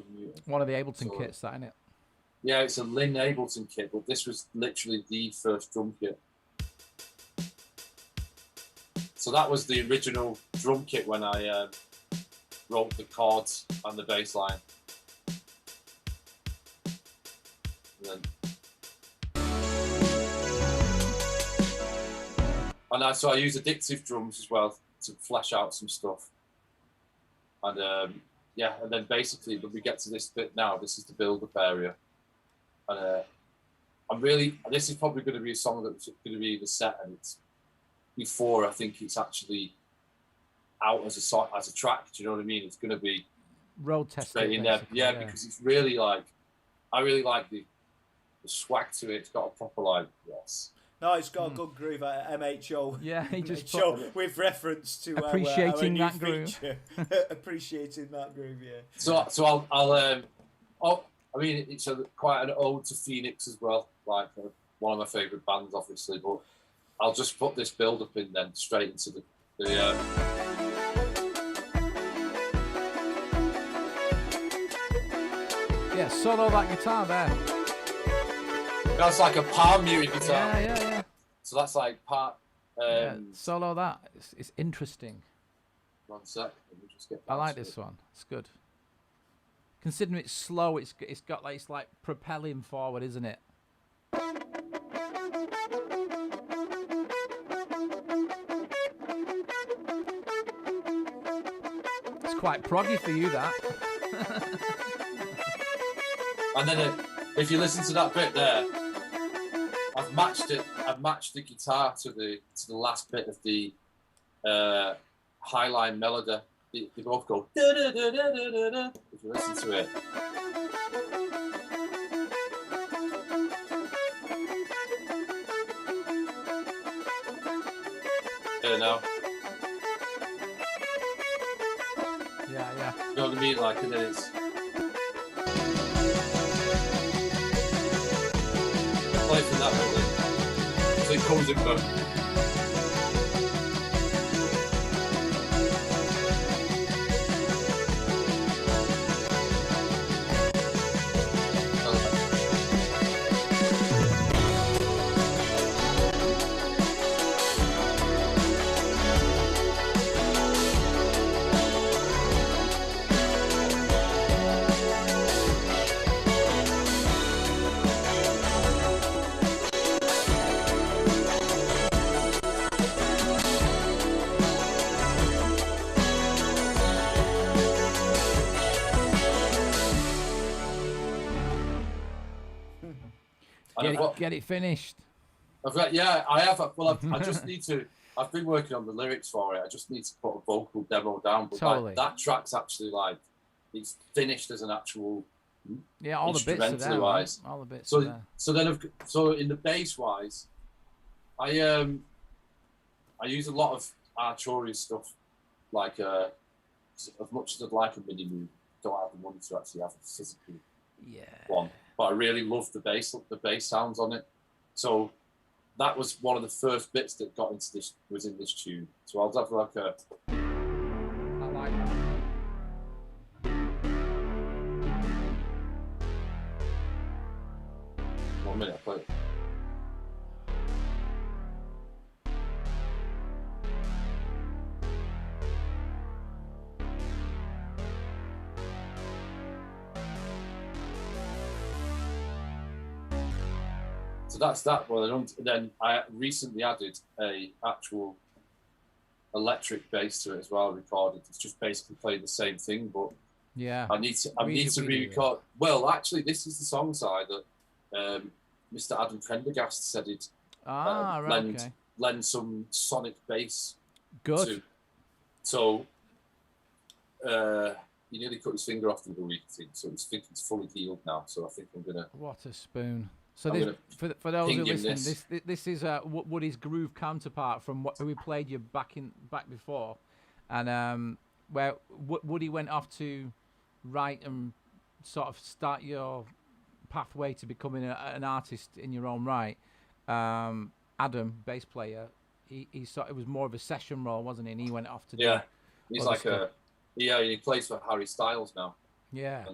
S1: one of the Ableton kits, that isn't it?
S3: Yeah, it's a Lynn Ableton kit, but this was literally the first drum kit. So that was the original drum kit when I wrote the chords and the bass line. So I use addictive drums as well to flesh out some stuff. And and then basically when we get to this bit now, this is the build-up area. And this is probably going to be a song that's going to be the set, and before I think it's actually out as a track. Do you know what I mean? It's going to be
S1: Road tested.
S3: straight in there. Yeah, because it's really like, I really like the swag to it. It's got a proper like, yes.
S2: No, it's got a good groove. MHO.
S1: Yeah, he just
S2: MHO with reference to
S1: appreciating
S2: our
S1: that
S2: new
S1: groove.
S2: feature. Appreciating that groove, yeah.
S3: So I'll I mean, it's quite an ode to Phoenix as well, like one of my favourite bands, obviously. But I'll just put this build up in then straight into the
S1: Yeah, solo that guitar there.
S3: That's like a palm muted guitar.
S1: Yeah.
S3: So that's like part.
S1: Yeah, solo that. It's interesting.
S3: 1 sec. Let me just get
S1: I
S3: back
S1: like
S3: to
S1: this
S3: it.
S1: one. It's good. Considering it's slow, it's got like, it's like propelling forward, isn't it? It's quite proggy for you, that.
S3: And then if you listen to that bit there, I've matched it. I've matched the guitar to the last bit of the highline melody. They both go da da da da da da. If you listen to it. Yeah, now.
S1: Yeah.
S3: You know what I mean? Like, and then it's. Play from that bit. So it comes in both.
S1: Get it finished.
S3: I have. Well, I just need to. I've been working on the lyrics for it. I just need to put a vocal demo down. But
S1: Totally.
S3: that track's actually like, it's finished as an actual.
S1: Yeah, all the bits are there.
S3: Wise.
S1: All the bits are there.
S3: So in the bass wise, I use a lot of Arturia stuff. Like as much as I'd like a mini moon, don't have the money to actually have a physical one. But I really love the bass sounds on it. So that was one of the first bits that got into this, was in this tune. So I'll have like a.
S1: I like that.
S3: 1 minute, I'll play it. So that's that one. And then I recently added a actual electric bass to it as well, recorded. It's just basically playing the same thing, but
S1: Yeah.
S3: I need to re-record. Well, actually, this is the song side that Mr. Adam Prendergast said it. Lend some sonic bass.
S1: Good.
S3: To. So he nearly cut his finger off the other week, so his finger's fully healed now. So I think I'm gonna.
S1: What a spoon. So
S3: I'm
S1: this, for those who
S3: ping him
S1: listen, this is Woody's groove counterpart from who we played you back before, and where Woody went off to write and sort of start your pathway to becoming an artist in your own right. Adam, bass player, he it was more of a session role, wasn't he? And he went off to do
S3: he's like stuff. He plays for Harry Styles now.
S1: Yeah,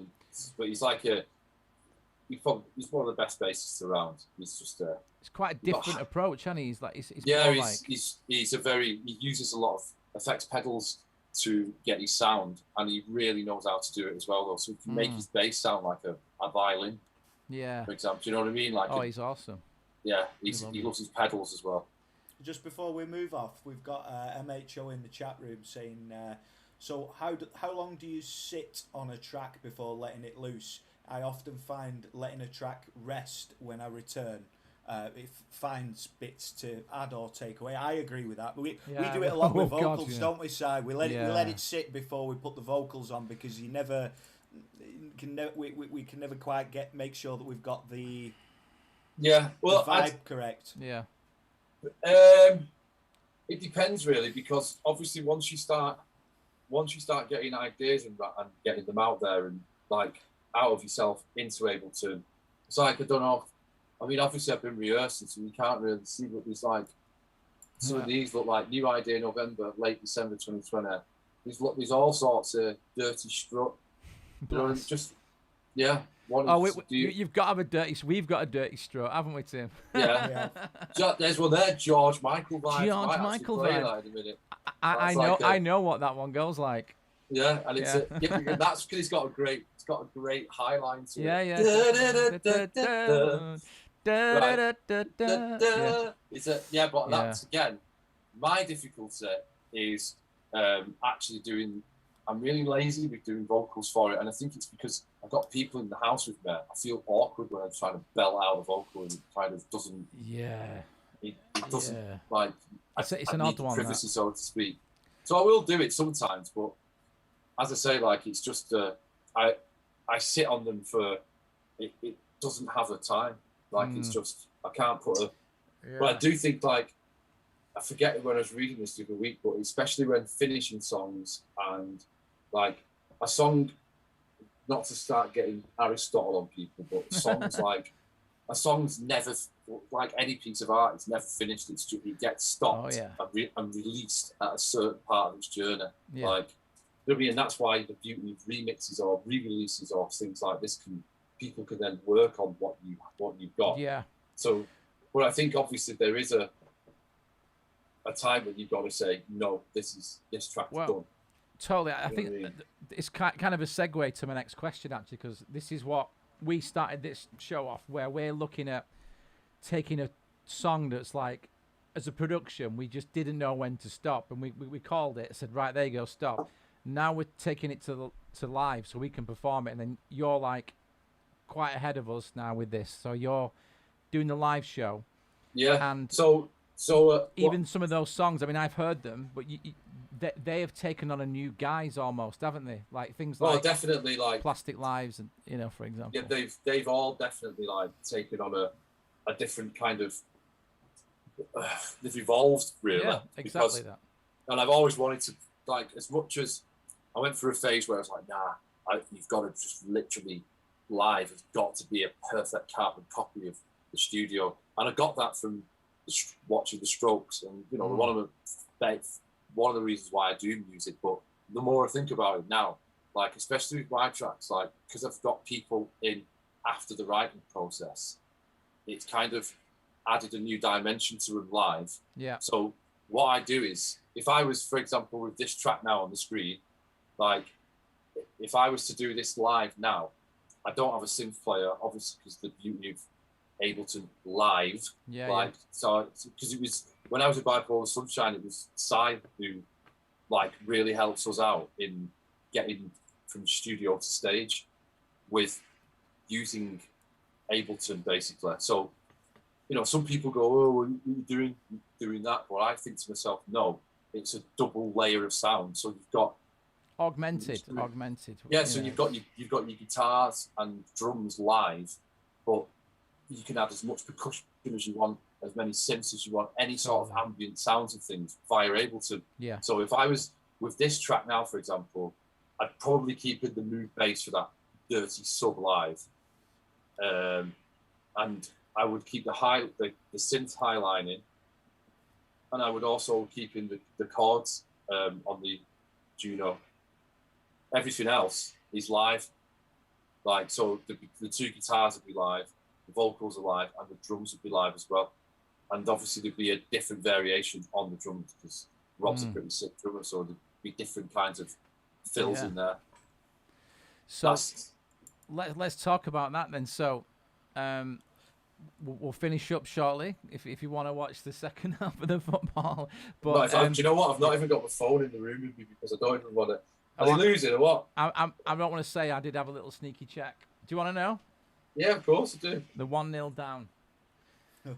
S3: but he's like he's one of the best bassists around. He's just
S1: it's quite a different approach, and he's like he uses a lot of effects pedals to get his sound, and he really knows how to do it as well, though. So he can make his bass sound like a violin. Yeah.
S3: For example, do you know what I mean? Like
S1: he's awesome.
S3: Yeah, he loves his pedals as well.
S2: Just before we move off, we've got MHO in the chat room saying, so how long do you sit on a track before letting it loose? I often find letting a track rest when I return. it finds bits to add or take away. I agree with that. But we
S1: Yeah,
S2: do it a lot with
S1: oh God,
S2: vocals,
S1: yeah.
S2: don't we, Si? We let
S1: Yeah.
S2: it sit before we put the vocals on, because we can never quite make sure that we've got the
S3: Well,
S2: vibe correct.
S1: Yeah.
S3: It depends really, because obviously once you start getting ideas and getting them out there and like out of yourself into Ableton, it's like, I don't know. I mean, obviously I've been rehearsing, so you can't really see what these like. Some of these look like new idea November, late December 2020. There's all sorts of dirty strut. You know, just
S1: You've got to have a dirty. We've got a dirty strut, haven't we, Tim?
S3: Yeah. There's one there, George Michael vibe.
S1: George Michael vibe.
S3: That in a minute.
S1: I know what that one goes like.
S3: Yeah, and it's that's because it's got a great high line to
S1: Yeah,
S3: it.
S1: Yeah.
S3: But that's again, my difficulty is actually doing. I'm really lazy with doing vocals for it, and I think it's because I've got people in the house with me. I feel awkward when I'm trying to belt out a vocal, and it kind of doesn't.
S1: Yeah.
S3: It doesn't like.
S1: It's an
S3: I
S1: odd
S3: need
S1: one.
S3: privacy, so to speak. So I will do it sometimes, but as I say, like it's just I sit on them for it doesn't have a time. Like it's just I can't put a.
S1: Yeah.
S3: But I do think like I forget it when I was reading this the other week, but especially when finishing songs and like a song, not to start getting Aristotle on people, but songs like a song's never like any piece of art. It's never finished. It's just, it gets stopped and released at a certain part of its journey.
S1: Yeah.
S3: Like, you know what I mean? And that's why the beauty of remixes or re-releases or things like this people can then work on what you've got.
S1: Yeah.
S3: So, but I think obviously there is a time when you've got to say no. This track's done.
S1: Totally. I think it's kind of a segue to my next question, actually, because this is what we started this show off, where we're looking at taking a song that's like, as a production, we just didn't know when to stop, and we called it, said, right, there you go, stop. Now we're taking it to live so we can perform it, and then you're like quite ahead of us now with this. So you're doing the live show.
S3: Yeah.
S1: And
S3: so
S1: even some of those songs, I mean, I've heard them, but they have taken on a new guise almost, haven't they? Like things like
S3: definitely like
S1: Plastic Lives, and for example.
S3: Yeah, they've all definitely like taken on a different kind of. They've evolved really.
S1: Yeah, exactly that.
S3: And I've always wanted to like, as much as I went through a phase where I was like, nah, you've got to just literally live. It's got to be a perfect carbon copy of the studio, and I got that from watching the Strokes, and one of the reasons why I do music. But the more I think about it now, like especially with my tracks, like because I've got people in after the writing process, it's kind of added a new dimension to them live.
S1: Yeah.
S3: So what I do is, if I was, for example, with this track now on the screen, like if I was to do this live now, I don't have a synth player, obviously, because the beauty of Ableton live. So because it was when I was at Bipolar Sunshine, it was Si who like really helps us out in getting from studio to stage with using Ableton basically. So some people go, oh, you're doing that, but I think to myself, no, it's a double layer of sound. So you've got
S1: augmented.
S3: Yeah, so you've got your guitars and drums live, but you can add as much percussion as you want, as many synths as you want, any sort of ambient sounds and things via Ableton.
S1: Yeah.
S3: So if I was with this track now, for example, I'd probably keep in the mood bass for that dirty sub live, and I would keep the synth highline in, and I would also keep in the chords on the Juno. Everything else is live. Like, so the two guitars would be live, the vocals are live, and the drums would be live as well. And obviously there'd be a different variation on the drums because Rob's a pretty sick drummer, so there'd be different kinds of fills in there.
S1: So let's talk about that then. So we'll finish up shortly if you want to watch the second half of the football. But
S3: do you know what? I've not even got my phone in the room with me because I don't even want to. Are they losing or what?
S1: I don't want to say. I did have a little sneaky check. Do you want to know?
S3: Yeah, of course I do.
S1: The 1-0 down.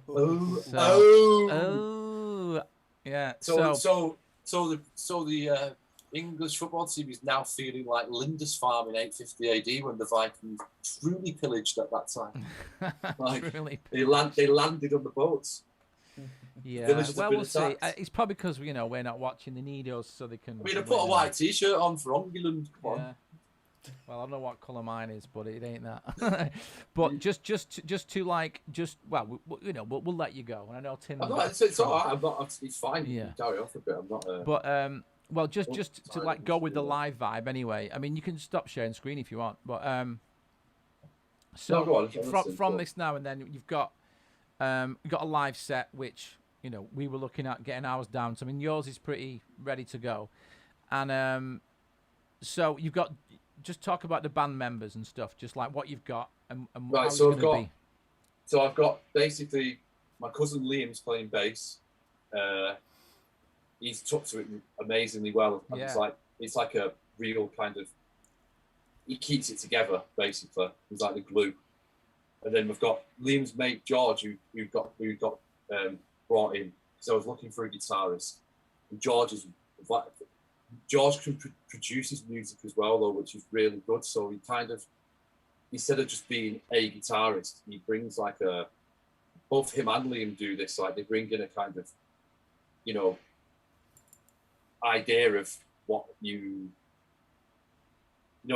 S3: Oh,
S1: So-
S3: oh.
S1: Yeah.
S3: So the English football team is now feeling like Lindisfarne in 850 AD when the Vikings truly pillaged at that time. Like,
S1: Truly.
S3: They landed on the boats.
S1: Yeah.
S3: villages have
S1: Well,
S3: been
S1: we'll see.
S3: attacked.
S1: It's probably because we're not watching. They need us so they can.
S3: I mean, I
S1: win
S3: put a
S1: them.
S3: white T-shirt on for England. Come on.
S1: Yeah. Well, I don't know what colour mine is, but it ain't that. But just to like, we'll let you go. And I know Tim.
S3: I'm not, it's all right. I'm not. It's fine. You
S1: Yeah.
S3: can carry on for a bit. I'm not.
S1: But well, just to
S3: sorry,
S1: like go with the
S3: yeah.
S1: live vibe anyway. I mean, you can stop sharing screen if you want, but so
S3: No, go on, I'm
S1: from
S3: listening,
S1: this now and then you've got a live set which we were looking at getting ours down. So I mean, yours is pretty ready to go, and so you've got just talk about the band members and stuff, just like what you've got and
S3: Right,
S1: how it's
S3: so
S1: going
S3: I've
S1: to
S3: got-
S1: be.
S3: So I've got basically my cousin Liam's playing bass. He's took to it amazingly well. And
S1: Yeah.
S3: it's like a real kind of. He keeps it together basically. He's like the glue. And then we've got Liam's mate George, who got brought in because I was looking for a guitarist. And George can produce his music as well, though, which is really good. So he kind of, instead of just being a guitarist, he brings like both him and Liam do this. Like they bring in a kind of, idea of what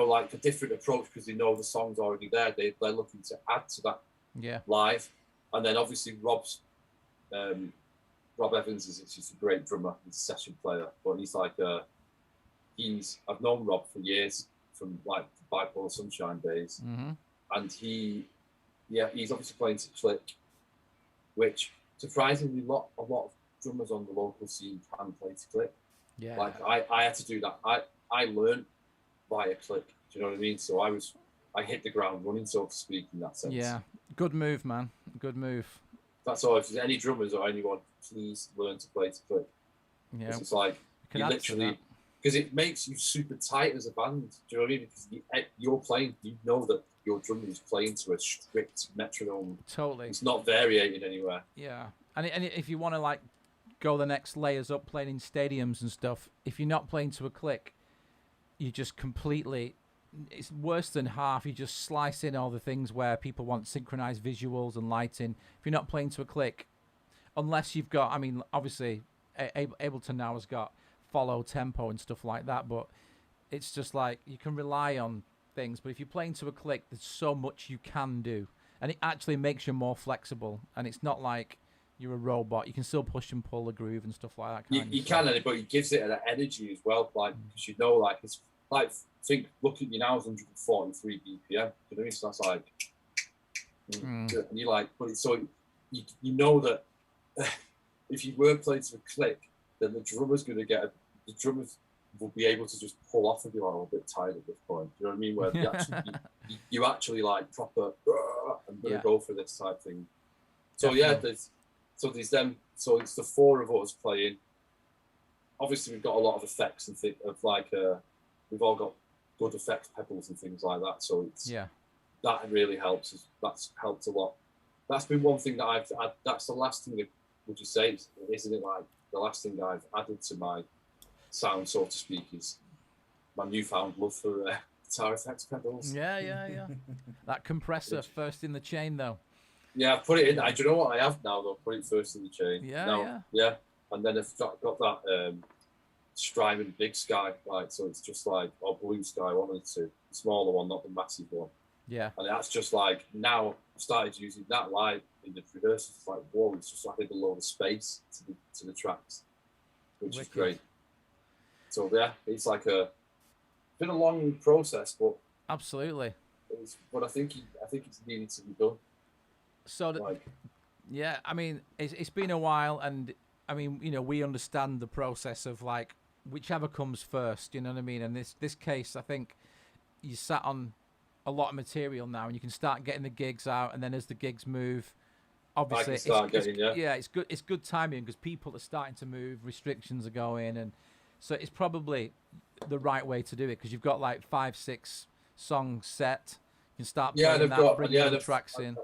S3: like a different approach because they know the song's already there. They're looking to add to that
S1: Yeah.
S3: live. And then obviously Rob Evans is just a great drummer. He's a session player, but he's like I've known Rob for years from like Bipolar Sunshine days,
S1: Mm-hmm.
S3: and he's obviously playing to click, which surprisingly a lot of drummers on the local scene can play to click.
S1: Yeah.
S3: Like I had to do that. I learned via click. Do you know what I mean? So I hit the ground running, so to speak, in that sense.
S1: Yeah. Good move, man. Good move.
S3: That's all. If there's any drummers or anyone, please learn to play to click.
S1: Yeah.
S3: 'Cause it's like
S1: Can
S3: you
S1: add to
S3: literally,
S1: that.
S3: because it makes you super tight as a band. Do you know what I mean? Because you're playing, you know that your drummer is playing to a strict metronome.
S1: Totally.
S3: It's not variating anywhere.
S1: Yeah, and if you want to like go the next layers up, playing in stadiums and stuff, if you're not playing to a click, you just completely. It's worse than half. You just slice in all the things where people want synchronized visuals and lighting. If you're not playing to a click, unless you've got, I mean, obviously, Ableton now has got follow tempo and stuff like that, but it's just like you can rely on things. But if you're playing to a click, there's so much you can do, and it actually makes you more flexible. And it's not like you're a robot. You can still push and pull the groove and stuff like that.
S3: You can, but it gives it an energy as well. Like because like it's like look at you now, it's 143 BPM. You know what I mean? So that's like, and you like, but it's so you know that if you were playing to a click, then the drummer's going to the drummers will be able to just pull off and be like, I'm a bit tired at this point. Do you know what I mean? Where you actually like proper, I'm going to go for this type thing. So
S1: Definitely.
S3: there's them. So it's the four of us playing. Obviously, we've got a lot of effects and we've all got good effects, pedals and things like that. So it's that really helps. That's helped a lot. That's been one thing that that's the last thing. Would you say, isn't it? Like the last thing I've added to my sound, so to speak, is my newfound love for guitar effects pedals.
S1: Yeah. That compressor first in the chain, though.
S3: Yeah, I've put it in. Do you know what I have now? Though, put it first in the chain. Yeah. And then I've got that Strymon Big Sky, right? So it's just like Blue Sky, one of the two, the smaller one, not the massive one.
S1: Yeah.
S3: And that's just like now I've started using that live in the rehearsals. It's like whoa, it's just like a load of space to the tracks, which is great. So yeah, it's like been a long process, but
S1: absolutely.
S3: But I think it's needed to be done.
S1: So yeah, I mean, it's been a while, and I mean, we understand the process of like whichever comes first. You know what I mean? And this case, I think you sat on a lot of material now, and you can start getting the gigs out, and then as the gigs move, obviously, it's good. It's good timing because people are starting to move, restrictions are going, and so it's probably the right way to do it because you've got like 5-6 songs set. You can start playing bringing the tracks in.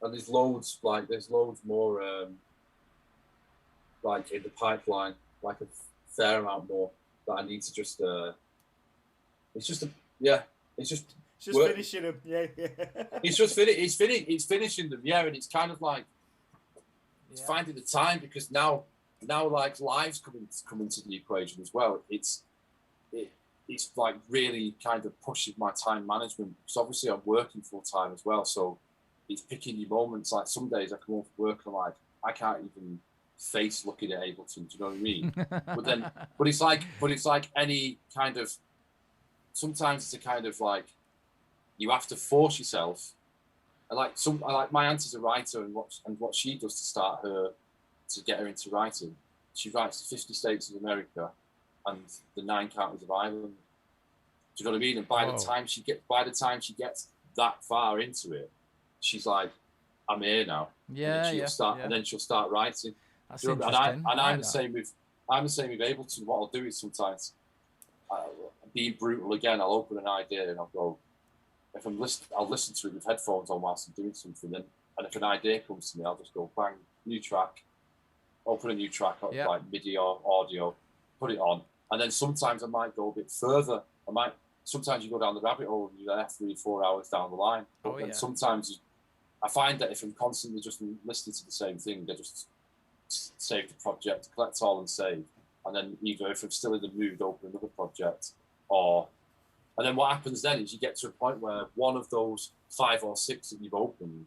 S3: and there's loads more like in the pipeline, like a fair amount more that I need to just. It's just
S2: Just finishing them, yeah.
S3: It's finishing them, yeah, and it's kind of like finding the time, because now like live's coming to the equation as well. It's like really kind of pushing my time management, because obviously I'm working full time as well, so it's picking your moments. Like some days I come home from work and I'm like, I can't even face looking at Ableton, do you know what I mean? but it's like any kind of, sometimes it's a kind of like, you have to force yourself. I like my auntie's a writer, and what she does to get her into writing, she writes the 50 states of America and the 9 counties of Ireland. Do you know what I mean? And by the time she gets that far into it, she's like, I'm here now.
S1: Yeah,
S3: and then she'll start writing.
S1: That's
S3: You know,
S1: interesting.
S3: and I'm the same with Ableton. What I'll do is sometimes, being brutal again, I'll open an idea and I'll go, if I'm listening, I'll listen to it with headphones on whilst I'm doing something. And if an idea comes to me, I'll just go bang, new track, open a new track, like MIDI or audio, put it on. And then sometimes I might go a bit further. Sometimes you go down the rabbit hole and you're there 3-4 hours down the line. But then sometimes I find that if I'm constantly just listening to the same thing, I just save the project, collect all and save. And then either if I'm still in the mood, open another project, and then what happens then is you get to a point where one of those 5 or 6 that you've opened,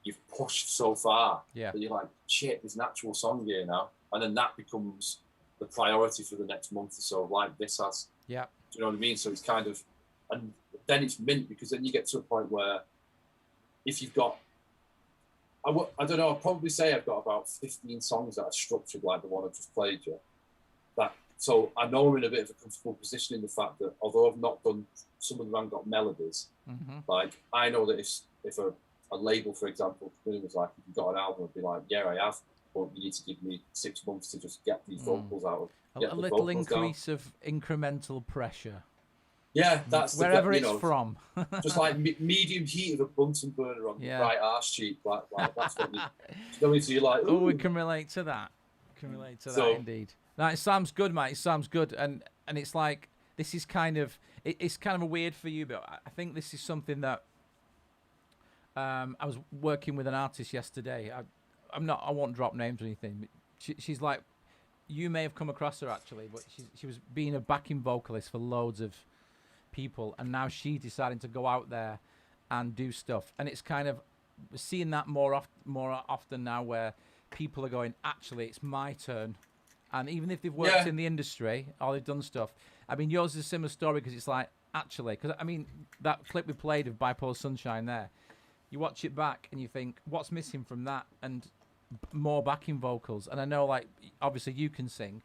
S3: you've pushed so far that you're like, shit, there's an actual song here now. And then that becomes the priority for the next month or so, like this has.
S1: Yeah.
S3: Do you know what I mean? So it's kind of, and then it's mint, because then you get to a point where if you've got, I don't know, I'd probably say I've got about 15 songs that are structured like the one I've just played you. So I know I'm in a bit of a comfortable position in the fact that although I've not done, some of them haven't got melodies, like I know that if a label, for example, was like, if you've got an album, I'd be like, yeah, I have, but you need to give me 6 months to just get these vocals out.
S1: A little increase of incremental pressure.
S3: Yeah, that's
S1: wherever it's from.
S3: Just like medium heat of a Bunsen burner on the right arse cheek, like that's what you're like. Ooh.
S1: Oh, we can relate to that. That indeed. No, it sounds good, mate. It sounds good, and it's like this is kind of it's kind of a weird for you, but I think this is something that I was working with an artist yesterday. I won't drop names or anything. But she's like, you may have come across her actually, but she was being a backing vocalist for loads of people, and now she's deciding to go out there and do stuff, and it's kind of seeing that more often now, where people are going, actually, it's my turn. And even if they've worked in the industry or they've done stuff, I mean, yours is a similar story, because it's like, actually, because I mean, that clip we played of Bipolar Sunshine there, you watch it back and you think, what's missing from that? And more backing vocals. And I know, like, obviously you can sing,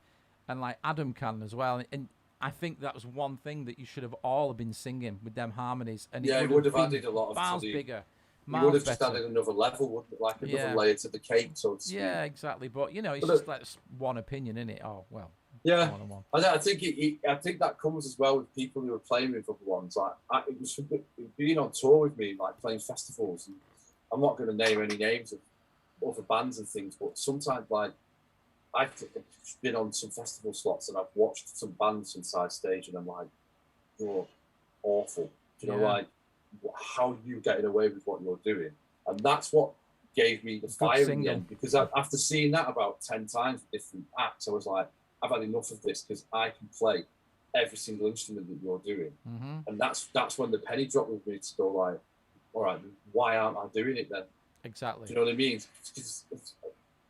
S1: and like Adam can as well. And I think that was one thing that you should have all been singing with them harmonies. And
S3: it would have added a lot of
S1: miles bigger.
S3: You would have just added another level, wouldn't it? Like another layer to the cake, so to speak.
S1: Yeah, exactly. But you know, it's just like one opinion, isn't it? Oh well.
S3: Yeah,
S1: one.
S3: I think I think that comes as well with people who are playing with other ones. Like it was being on tour with me, like playing festivals. And I'm not going to name any names of other bands and things, but sometimes like I've been on some festival slots and I've watched some bands from side stage, and I'm like, you're awful. You know, like, how are you getting away with what you're doing? And that's what gave me the fire in the end, because after seeing that about 10 times with different acts, I was like, I've had enough of this, because I can play every single instrument that you're doing. And that's when the penny dropped with me to go like, all right, why aren't I doing it then?
S1: Exactly.
S3: Do you know what I mean?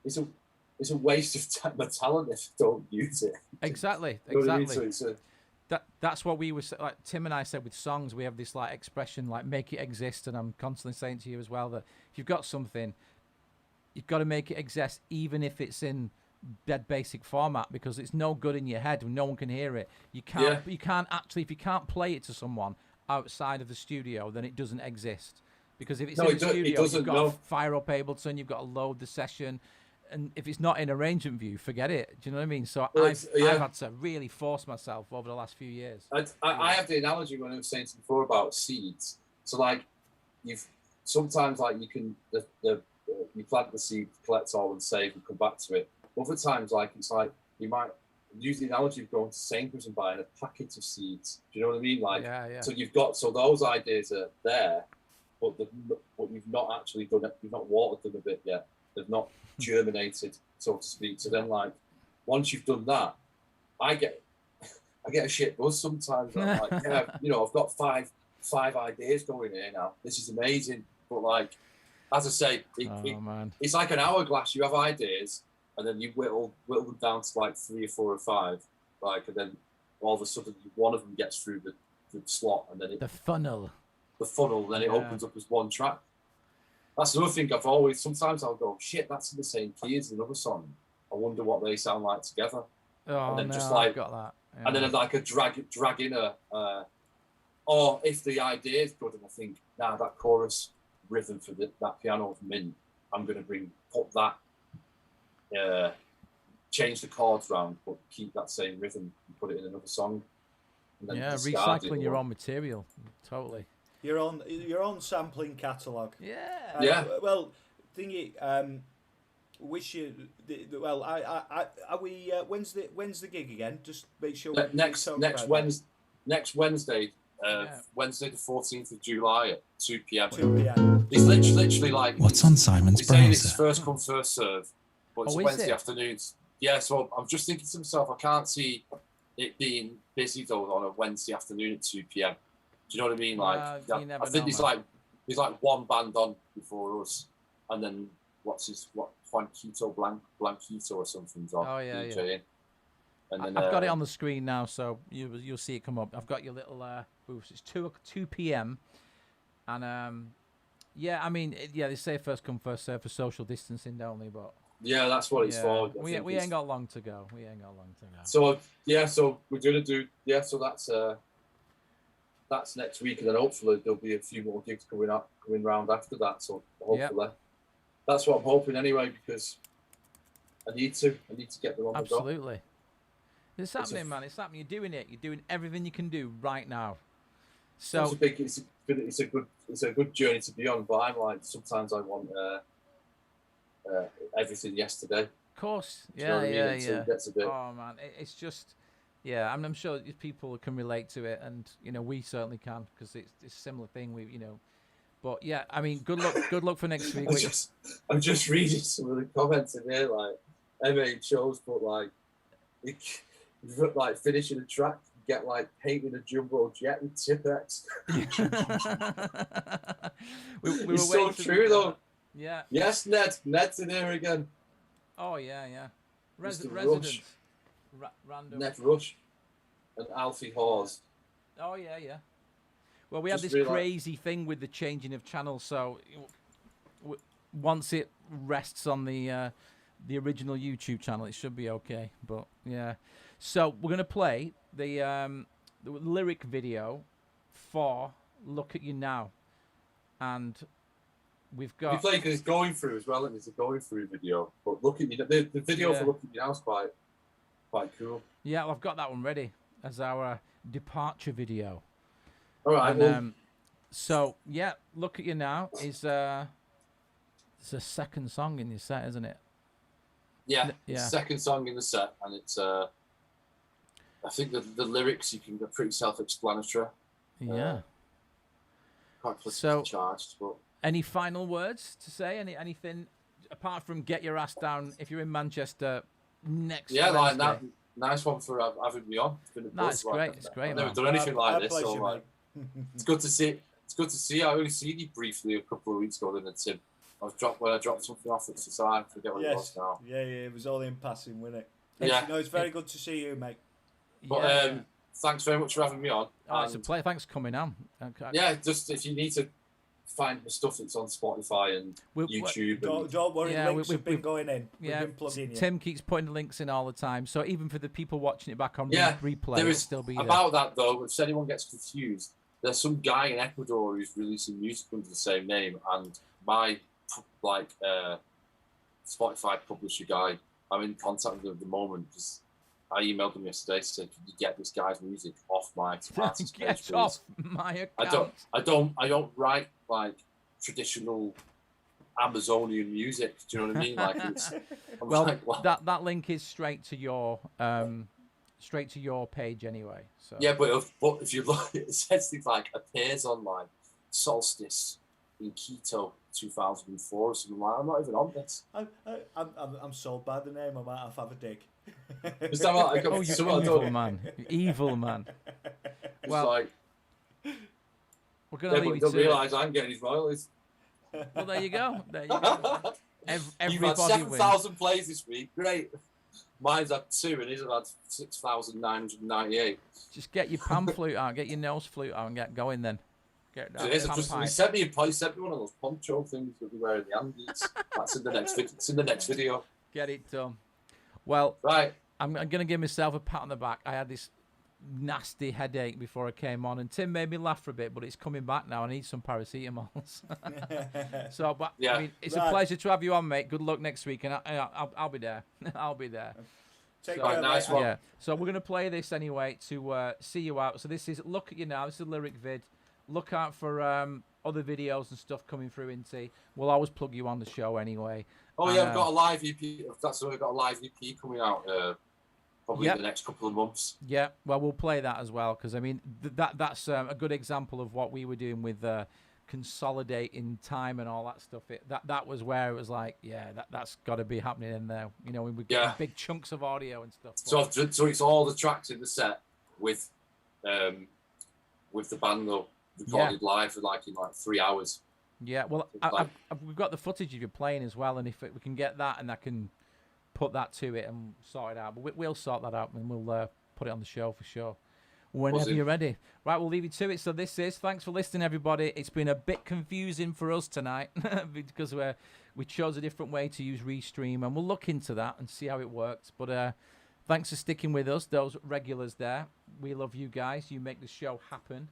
S3: It's a waste of my talent if you don't use it.
S1: Exactly.
S3: You know
S1: exactly.
S3: what I mean? So
S1: that's what we were like. Tim and I said with songs, we have this like expression like make it exist, and I'm constantly saying to you as well that if you've got something, you've got to make it exist, even if it's in dead basic format, because it's no good in your head and no one can hear it. You can't. You can't actually, if you can't play it to someone outside of the studio, then it doesn't exist. Because if it's in the studio, you've got to fire up Ableton, you've got to load the session. And if it's not in arrangement view, forget it. Do you know what I mean? So I've had to really force myself over the last few years.
S3: I have the analogy when I was saying before about seeds. So like, you've sometimes like you can you plant the seed, collect all and save and come back to it. Other times like it's like you might use the analogy of going to Sainsbury's and buying a packet of seeds. Do you know what I mean? Like,
S1: Yeah.
S3: so those ideas are there, but you've not actually done it. You've not watered them a bit yet. They've not germinated, so to speak. So then, like, once you've done that, I get a shit buzz sometimes. I'm like, yeah, I've got five ideas going here now. This is amazing. But like, as I say, it's like an hourglass. You have ideas, and then you whittle them down to like 3 or 4 or 5, like, and then all of a sudden one of them gets through the slot, and then
S1: the funnel,
S3: then it opens up as one track. That's another thing sometimes I'll go, shit, that's in the same key as another song. I wonder what they sound like together.
S1: Oh,
S3: and then
S1: I've got that. Yeah.
S3: And then like a drag in or if the idea is good and I think, that chorus rhythm for that piano of mint, I'm going to put that, change the chords round, but keep that same rhythm and put it in another song. And then
S1: recycling your own material, totally.
S2: Your own sampling catalogue.
S1: Yeah.
S2: Well, thingy. Wish you. Well, are we? When's the gig again? Just make sure.
S3: Next Wednesday. Wednesday the 14th of July at 2 p.m.
S2: 2 p.m.
S3: It's literally like,
S5: What's on Simon's
S3: he's saying it's
S5: browser?
S3: first come first serve, but it's Wednesday afternoons. Yeah, so I'm just thinking to myself, I can't see it being busy though on a Wednesday afternoon at 2 p.m. Do you know what I mean? Like, I think there's like one band on before us, and then Juanquito Blanquito or something's on.
S1: Oh yeah,
S3: DJing.
S1: yeah.
S3: And then,
S1: I've got it on the screen now, so you'll see it come up. I've got your little booths. It's 2 p.m. and I mean, they say first come first serve for social distancing only, but
S3: yeah, that's what it's for.
S1: We ain't got long to go.
S3: So we're gonna do so that's next week, and then hopefully there'll be a few more gigs coming round after that. So hopefully that's what I'm hoping anyway, because I need to get them on the go.
S1: Absolutely. It's happening, man. It's happening. You're doing it. You're doing everything you can do right now. So
S3: it's a good journey to be on. But I'm like, sometimes I want everything yesterday.
S1: Of course,
S3: yeah. It gets a bit...
S1: Oh man, it's just, I'm sure people can relate to it, and we certainly can, because it's a similar thing. But yeah, I mean, good luck for next week.
S3: I'm just reading some of the comments in here, like MHOs, but like finishing a track, get like painting a jumbo jet with Tipex.
S1: we
S3: it's so true though.
S1: Yeah.
S3: Yes, Ned's in here again.
S1: Oh yeah.
S3: Resident.
S1: Random.
S3: Ned Rush and Alfie Hawes.
S1: Oh yeah. Well, we had this crazy thing with the changing of channels, so once it rests on the original YouTube channel, it should be okay. But yeah, so we're gonna play the lyric video for "Look at You Now," and we've got.
S3: You play because it's going through as well, and it's a going through video. But look at you, the video for "Look at You Now" is quite cool.
S1: Yeah, well, I've got that one ready as our departure video.
S3: All right.
S1: And, so yeah, "Look at You Now" is it's a second song in your set, isn't it?
S3: Yeah. Second song in the set, and it's I think the lyrics are pretty self-explanatory.
S1: Yeah.
S3: Quite charged, but.
S1: Any final words to say? Anything apart from get your ass down if you're in Manchester next Wednesday?
S3: Like that. Nice one for having me on. It's been a buzz.
S1: It's great.
S3: I've never done anything like this.
S2: Pleasure,
S3: so like, it's good to see. It's good to see. I only seen you briefly a couple of weeks ago, then Tim. I dropped something off at Society. I forget what it was now.
S2: Yeah, it was all in passing, wasn't it?
S3: It's
S2: very good to see you, mate.
S3: But thanks very much for having me on.
S1: Oh, it's a pleasure. Thanks for coming on.
S3: Yeah, just if you need to find the stuff, it's on Spotify and YouTube.
S2: Don't worry, links have been going in. We've been plugging in.
S1: Tim keeps putting the links in all the time, so even for the people watching it back on replay,
S3: there is
S1: still be there.
S3: About that though, if anyone gets confused, there's some guy in Ecuador who's releasing music under the same name, and my Spotify publisher guy, I'm in contact with him at the moment because I emailed him yesterday to say, "Can you get this guy's music off my artist page,
S1: Get
S3: please?"
S1: off my account.
S3: I don't write like traditional Amazonian music. Do you know what I mean? Like, I'm
S1: Well,
S3: like, what?
S1: that link is straight to your page anyway. So
S3: Yeah, but if you look, it says things like appears on like Solstice in Quito 2004 or something like that. I'm not even on this.
S2: I'm sold by the name. I might have a dig.
S3: Is that what I got?
S1: oh, you
S3: someone
S1: evil
S3: done it?
S1: man, you evil man.
S3: It's
S1: Well,
S3: like,
S1: we're gonna
S3: yeah,
S1: leave
S3: but
S1: you
S3: don't
S1: to it.
S3: realise I'm getting his royalties.
S1: Well, there you go. There you go.
S3: You've had
S1: Everybody
S3: 7,000 plays this week. Great. Mine's had 2 and his have had 6,998.
S1: Just get your pan flute out, get your nose flute out, and get going then. Get that
S3: It is.
S1: pan
S3: Just,
S1: pipe.
S3: he sent me one of those poncho things that we wear in the Andes. That's in the next video. It's in the next video.
S1: Get it done. Well,
S3: Right.
S1: I'm going to give myself a pat on the back. I had this nasty headache before I came on, and Tim made me laugh for a bit, but it's coming back now. I need some paracetamols. So, but
S3: Yeah.
S1: I mean, it's a
S2: Right.
S1: pleasure to have you on, mate. Good luck next week, and I'll be there. I'll be there.
S2: Take
S1: So-
S2: care,
S3: Right, nice
S2: mate.
S3: one.
S1: Yeah. So we're going to play this anyway to see you out. So this is Look at You Now. This is a lyric vid. Look out for other videos and stuff coming through Inti. We'll always plug you on the show anyway.
S3: Oh yeah,
S1: And,
S3: I've got a live EP. That's we've got a live EP coming out probably
S1: Yep.
S3: in the next couple of months.
S1: Yeah, well, we'll play that as well because I mean that's a good example of what we were doing with consolidating time and all that stuff. That was where it was like, yeah, that's got to be happening in there. You know, when we get
S3: Yeah.
S1: big chunks of audio and stuff.
S3: So it's all the tracks in the set with the band though recorded live for like in 3 hours.
S1: Yeah, well, we've got the footage of you playing as well, and if we can get that, and I can put that to it and sort it out. But we'll sort that out, and we'll put it on the show for sure. Whenever
S3: Buzzing.
S1: you're ready. Right, we'll leave you to it. So thanks for listening, everybody. It's been a bit confusing for us tonight because we chose a different way to use Restream, and we'll look into that and see how it works. But thanks for sticking with us, those regulars there. We love you guys. You make the show happen.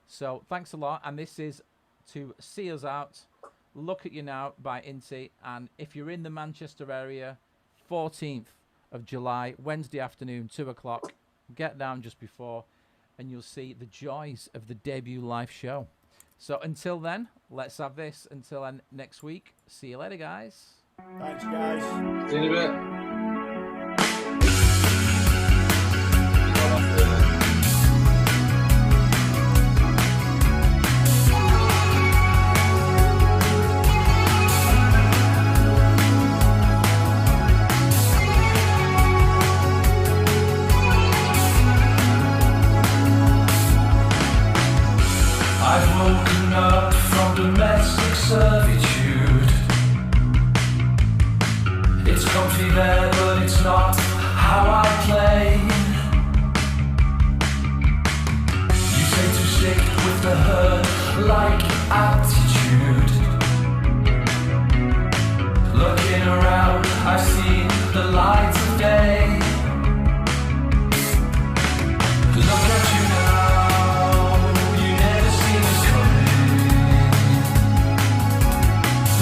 S1: So thanks a lot, and this is to see us out. Look at You Now by Inti, and if you're in the Manchester area, 14th of July, Wednesday afternoon, 2 o'clock, get down just before, and you'll see the joys of the debut live show. So until then, let's have this. Until then, next week. See you later, guys.
S2: Thanks, guys.
S3: See you in a bit.
S4: I've woken up from domestic servitude. It's comfy there, but it's not how I play. You say to stick with the herd like aptitude. Looking around, I see the light of day. Look at you now, you never seen us coming.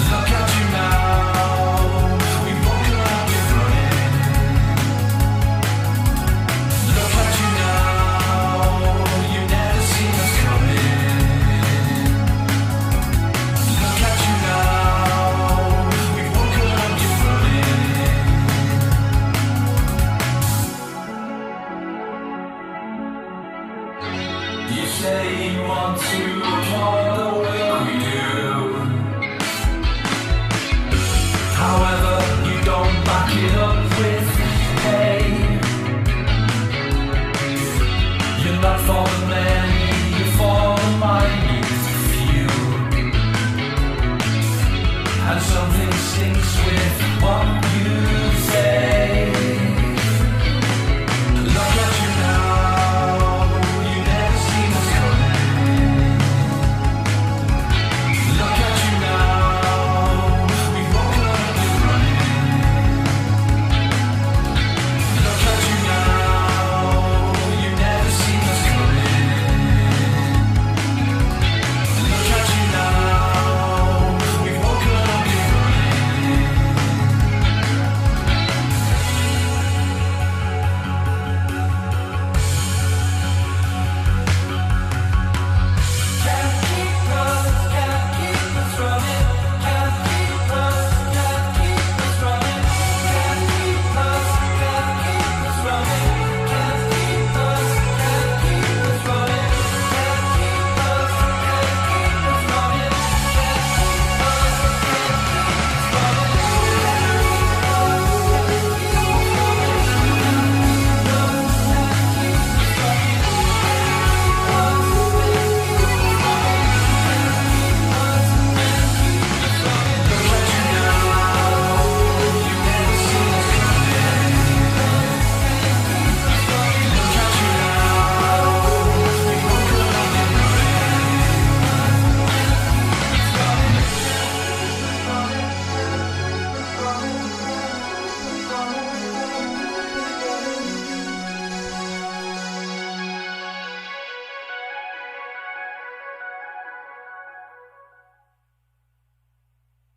S4: Look at you now, we've woken up, you're running. Look at you now, you never seen us coming. Look at you now, we've woken up, you're running. You say you want to apologize.